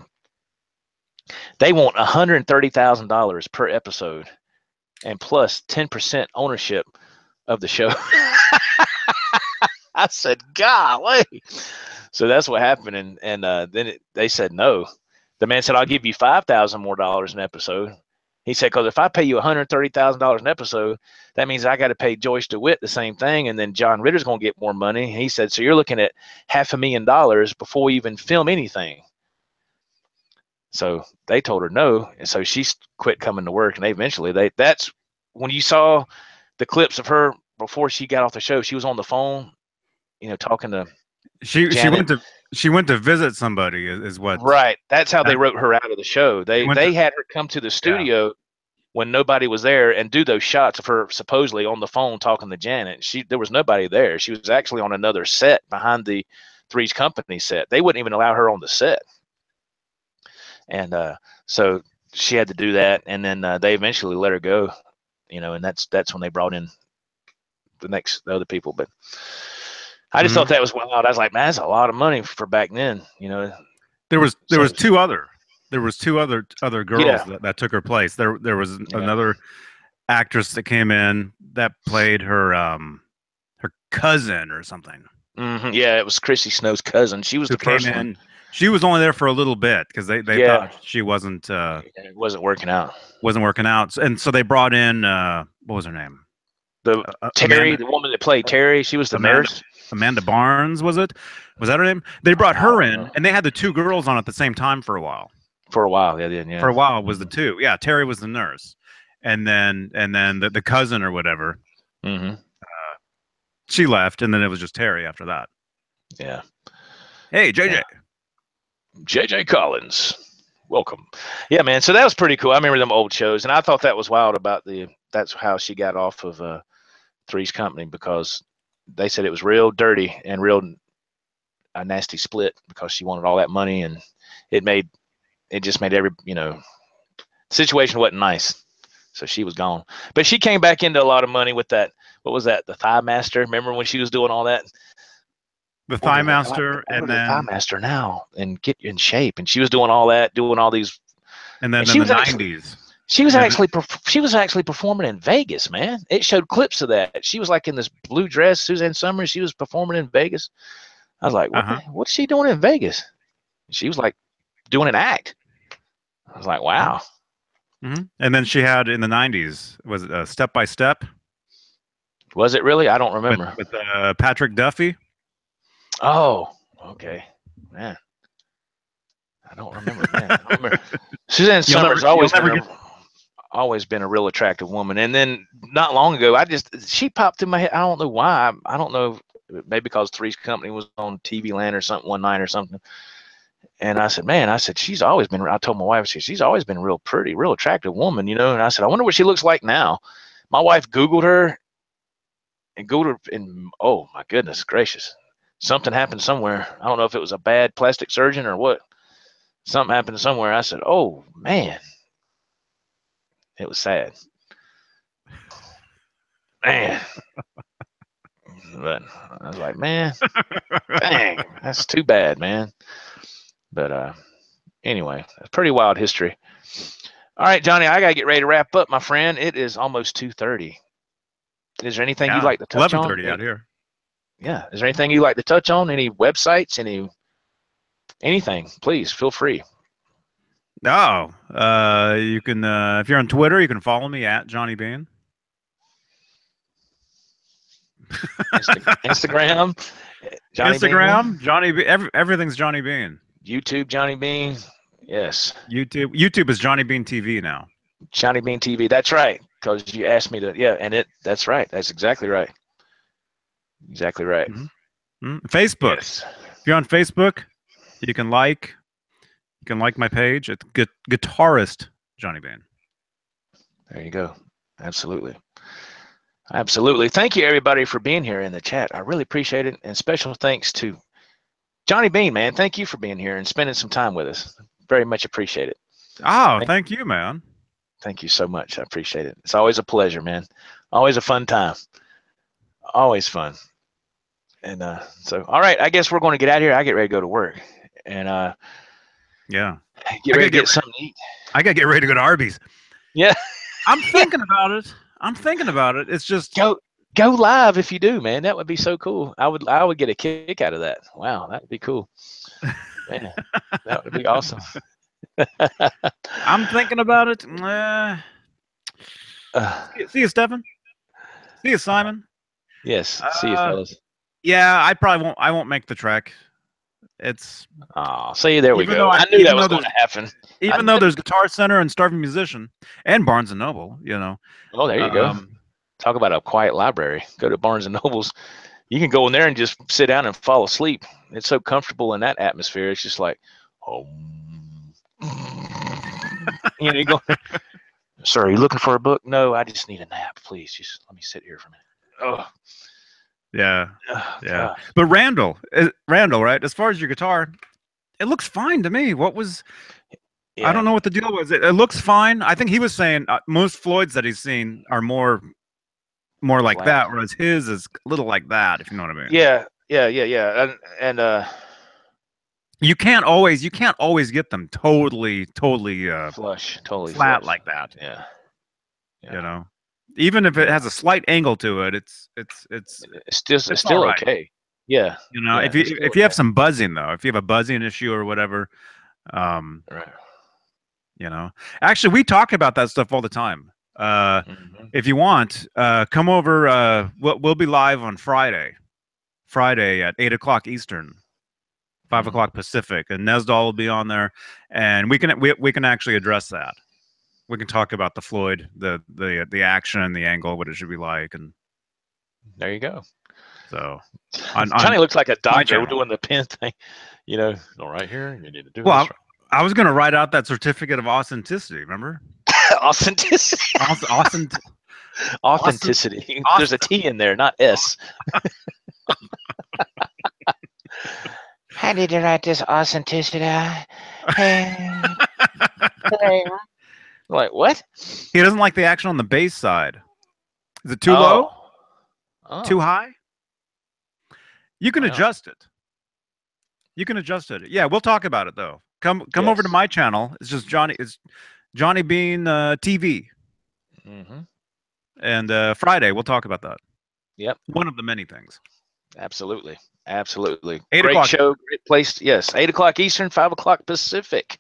Speaker 1: They want $130,000 per episode and plus 10% ownership of the show. I said, golly. So that's what happened. And then they said no. The man said, I'll give you $5,000 more an episode. He said, because if I pay you $130,000 an episode, that means I got to pay Joyce DeWitt the same thing. And then John Ritter's going to get more money. He said, so you're looking at $500,000 before we even film anything. So they told her no, and so she quit coming to work. And that's when you saw the clips of her before she got off the show, she was on the phone, talking to Janet.
Speaker 2: She went to visit somebody is what.
Speaker 1: Right. That's how they wrote her out of the show. They had her come to the studio when nobody was there and do those shots of her supposedly on the phone talking to Janet. There was nobody there. She was actually on another set behind the Three's Company set. They wouldn't even allow her on the set. And so she had to do that. And then they eventually let her go, and that's when they brought in the other people. But I just thought that was wild. I was like, man, that's a lot of money for back then,
Speaker 2: There was two other girls that took her place. There was another actress that came in that played her cousin or something.
Speaker 1: Yeah, it was Chrissy Snow's cousin. She was the first one.
Speaker 2: She was only there for a little bit because they thought she wasn't.
Speaker 1: It wasn't working out.
Speaker 2: Wasn't working out, and so they brought in what was her name?
Speaker 1: Terry, the woman that played Terry. She was the nurse.
Speaker 2: Amanda Barnes, was it? Was that her name? They brought her in, and they had the two girls on at the same time for a while.
Speaker 1: For a while, yeah.
Speaker 2: For a while was the two. Yeah, Terry was the nurse, and then the cousin or whatever. She left, and then it was just Terry after that.
Speaker 1: Yeah.
Speaker 2: Hey, JJ.
Speaker 1: JJ Collins, welcome. Yeah, man. So that was pretty cool. I remember them old shows, and I thought that was wild about that's how she got off of Three's Company, because they said it was real dirty and a nasty split because she wanted all that money, and it just made every situation wasn't nice. So she was gone, but she came back into a lot of money with that. What was that? The Thigh Master. Remember when she was doing all that?
Speaker 2: The Thigh Master, and then
Speaker 1: Thigh Master now, and get in shape. And she was doing all that, doing all these.
Speaker 2: And then in the 90s,
Speaker 1: she was actually performing in Vegas, man. It showed clips of that. She was like in this blue dress, Suzanne Summers. She was performing in Vegas. I was like, what's she doing in Vegas? She was like doing an act. I was like, wow.
Speaker 2: And then she had in the 90s, was it Step by Step?
Speaker 1: Was it really? I don't remember.
Speaker 2: With Patrick Duffy.
Speaker 1: Oh, okay, man. I don't remember. Man. I don't remember. Suzanne Summers always been a real attractive woman. And then not long ago, she popped in my head. I don't know why. I don't know. Maybe because Three's Company was on TV Land or something one night or something. And I said, she's always been. I told my wife, she's always been real pretty, real attractive woman, And I said, I wonder what she looks like now. My wife Googled her, and oh my goodness gracious, something happened somewhere. I don't know if it was a bad plastic surgeon or what. Something happened somewhere. I said, oh man, it was sad, man. But I was like, man, dang, that's too bad, man. But anyway, a pretty wild history. All right, Johnny, I gotta get ready to wrap up, my friend. It is almost 2:30. Is there anything you'd like to touch on?
Speaker 2: 11:30 out here.
Speaker 1: Yeah. Is there anything you'd like to touch on? Any websites? Anything? Please feel free.
Speaker 2: No, you can. If you're on Twitter, you can follow me at Johnny Beane.
Speaker 1: Instagram,
Speaker 2: Johnny Beane. Everything's Johnny Beane.
Speaker 1: YouTube, Johnny Beane. Yes.
Speaker 2: YouTube is Johnny Beane TV now.
Speaker 1: Johnny Beane TV. That's right. Because you asked me to. Yeah, and that's right. That's exactly right. Exactly right.
Speaker 2: Facebook.
Speaker 1: Yes.
Speaker 2: If you're on Facebook, you can like my page. It's guitarist Johnny Beane.
Speaker 1: There you go. Absolutely. Thank you, everybody, for being here in the chat. I really appreciate it. And special thanks to Johnny Beane, man. Thank you for being here and spending some time with us. Very much appreciate it.
Speaker 2: Oh, thank you, man.
Speaker 1: Thank you so much. I appreciate it. It's always a pleasure, man. Always a fun time. Always fun. And so, all right, I guess we're going to get out of here. I get ready to go to work. And
Speaker 2: yeah,
Speaker 1: get ready to get something to eat.
Speaker 2: I got to get ready to go to Arby's.
Speaker 1: Yeah.
Speaker 2: I'm thinking about it. It's just
Speaker 1: go live if you do, man. That would be so cool. I would get a kick out of that. Wow, that would be cool. Man, that would be awesome.
Speaker 2: I'm thinking about it. See you, Stephen. See you, Simon.
Speaker 1: Yes. See you, fellas.
Speaker 2: Yeah, I won't make the trek. It's
Speaker 1: see, there we go. I knew that was going to happen.
Speaker 2: Even though there's Guitar Center and Starving Musician and Barnes and Noble, you know.
Speaker 1: Oh, there you go. Talk about a quiet library. Go to Barnes and Nobles. You can go in there and just sit down and fall asleep. It's so comfortable in that atmosphere. It's just like, you know, you go, sir, are you looking for a book? No, I just need a nap. Please, just let me sit here for a minute. Oh.
Speaker 2: Yeah. Yeah. But Randall, right? As far as your guitar, it looks fine to me. What was... Yeah. I don't know what the deal was. It looks fine. I think he was saying most Floyd's that he's seen are more like flat. That, whereas his is a little like that, if you know what I mean.
Speaker 1: Yeah. And
Speaker 2: you can't always get them totally
Speaker 1: flush, totally
Speaker 2: flat
Speaker 1: flush.
Speaker 2: Like that.
Speaker 1: Yeah.
Speaker 2: You know, even if it has a slight angle to it, it's
Speaker 1: still right. Okay. Yeah.
Speaker 2: You know, if you have some buzzing though, if you have a buzzing issue or whatever,
Speaker 1: right.
Speaker 2: You know, actually, we talk about that stuff all the time. If you want, come over. We'll be live on Friday at 8 o'clock Eastern, 5 o'clock Pacific, and Nesdal will be on there, and we can actually address that. We can talk about the Floyd, the action, the angle, what it should be like, and
Speaker 1: there you go.
Speaker 2: So,
Speaker 1: Johnny looks like a doctor doing the pen thing. You know, all right here, you need to do
Speaker 2: well.
Speaker 1: This right.
Speaker 2: I was going to write out that certificate of authenticity. Remember?
Speaker 1: Authenticity. Authenticity. There's a T in there, not S. How did you write this authenticity? Like what?
Speaker 2: He doesn't like the action on the bass side. Is it too low? Too high? You can adjust it. Yeah, we'll talk about it though. Come over to my channel. It's just Johnny. It's Johnny Beane TV. And Friday we'll talk about that.
Speaker 1: Yep.
Speaker 2: One of the many things.
Speaker 1: Absolutely. 8
Speaker 2: great
Speaker 1: o'clock show. Great place. Yes. 8 o'clock Eastern, 5 o'clock Pacific.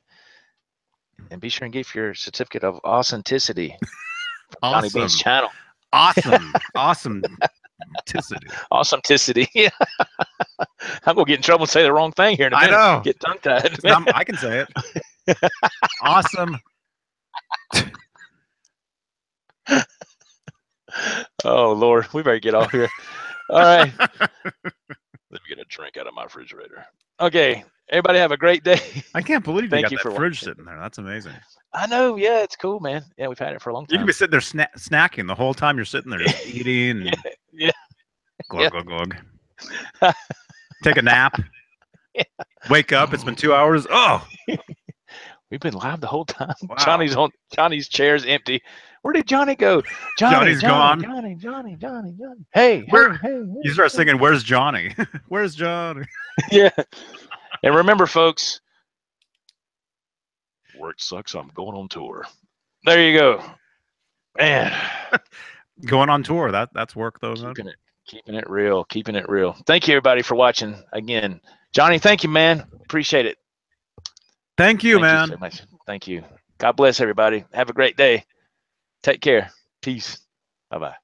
Speaker 1: And be sure and get your certificate of authenticity. From Johnny Beane's channel.
Speaker 2: Awesome.
Speaker 1: Awesometicity. Yeah. I'm gonna get in trouble and say the wrong thing here in a minute.
Speaker 2: I know.
Speaker 1: Get tongue tied.
Speaker 2: I can say it. Awesome.
Speaker 1: Oh Lord, we better get off here. All right. Let me get a drink out of my refrigerator. Okay. Everybody have a great day.
Speaker 2: I can't believe you got that fridge sitting there. That's amazing.
Speaker 1: I know. Yeah, it's cool, man. Yeah, we've had it for a long time.
Speaker 2: You can be sitting there snacking the whole time you're sitting there just eating. And
Speaker 1: yeah.
Speaker 2: Glug, glug, glug. Take a nap. Yeah. Wake up. It's been 2 hours. Oh.
Speaker 1: We've been live the whole time. Wow. Johnny's chair's empty. Where did Johnny go?
Speaker 2: Johnny's gone.
Speaker 1: Johnny. Hey.
Speaker 2: You start singing, "Where's Johnny?" Where's Johnny?
Speaker 1: Yeah. And remember, folks, work sucks. I'm going on tour. There you go. Man.
Speaker 2: Going on tour. That's work, though.
Speaker 1: Keeping it real. Thank you, everybody, for watching again. Johnny, thank you, man. Appreciate it.
Speaker 2: Thank you, man.
Speaker 1: You so much. Thank you. God bless everybody. Have a great day. Take care. Peace. Bye-bye.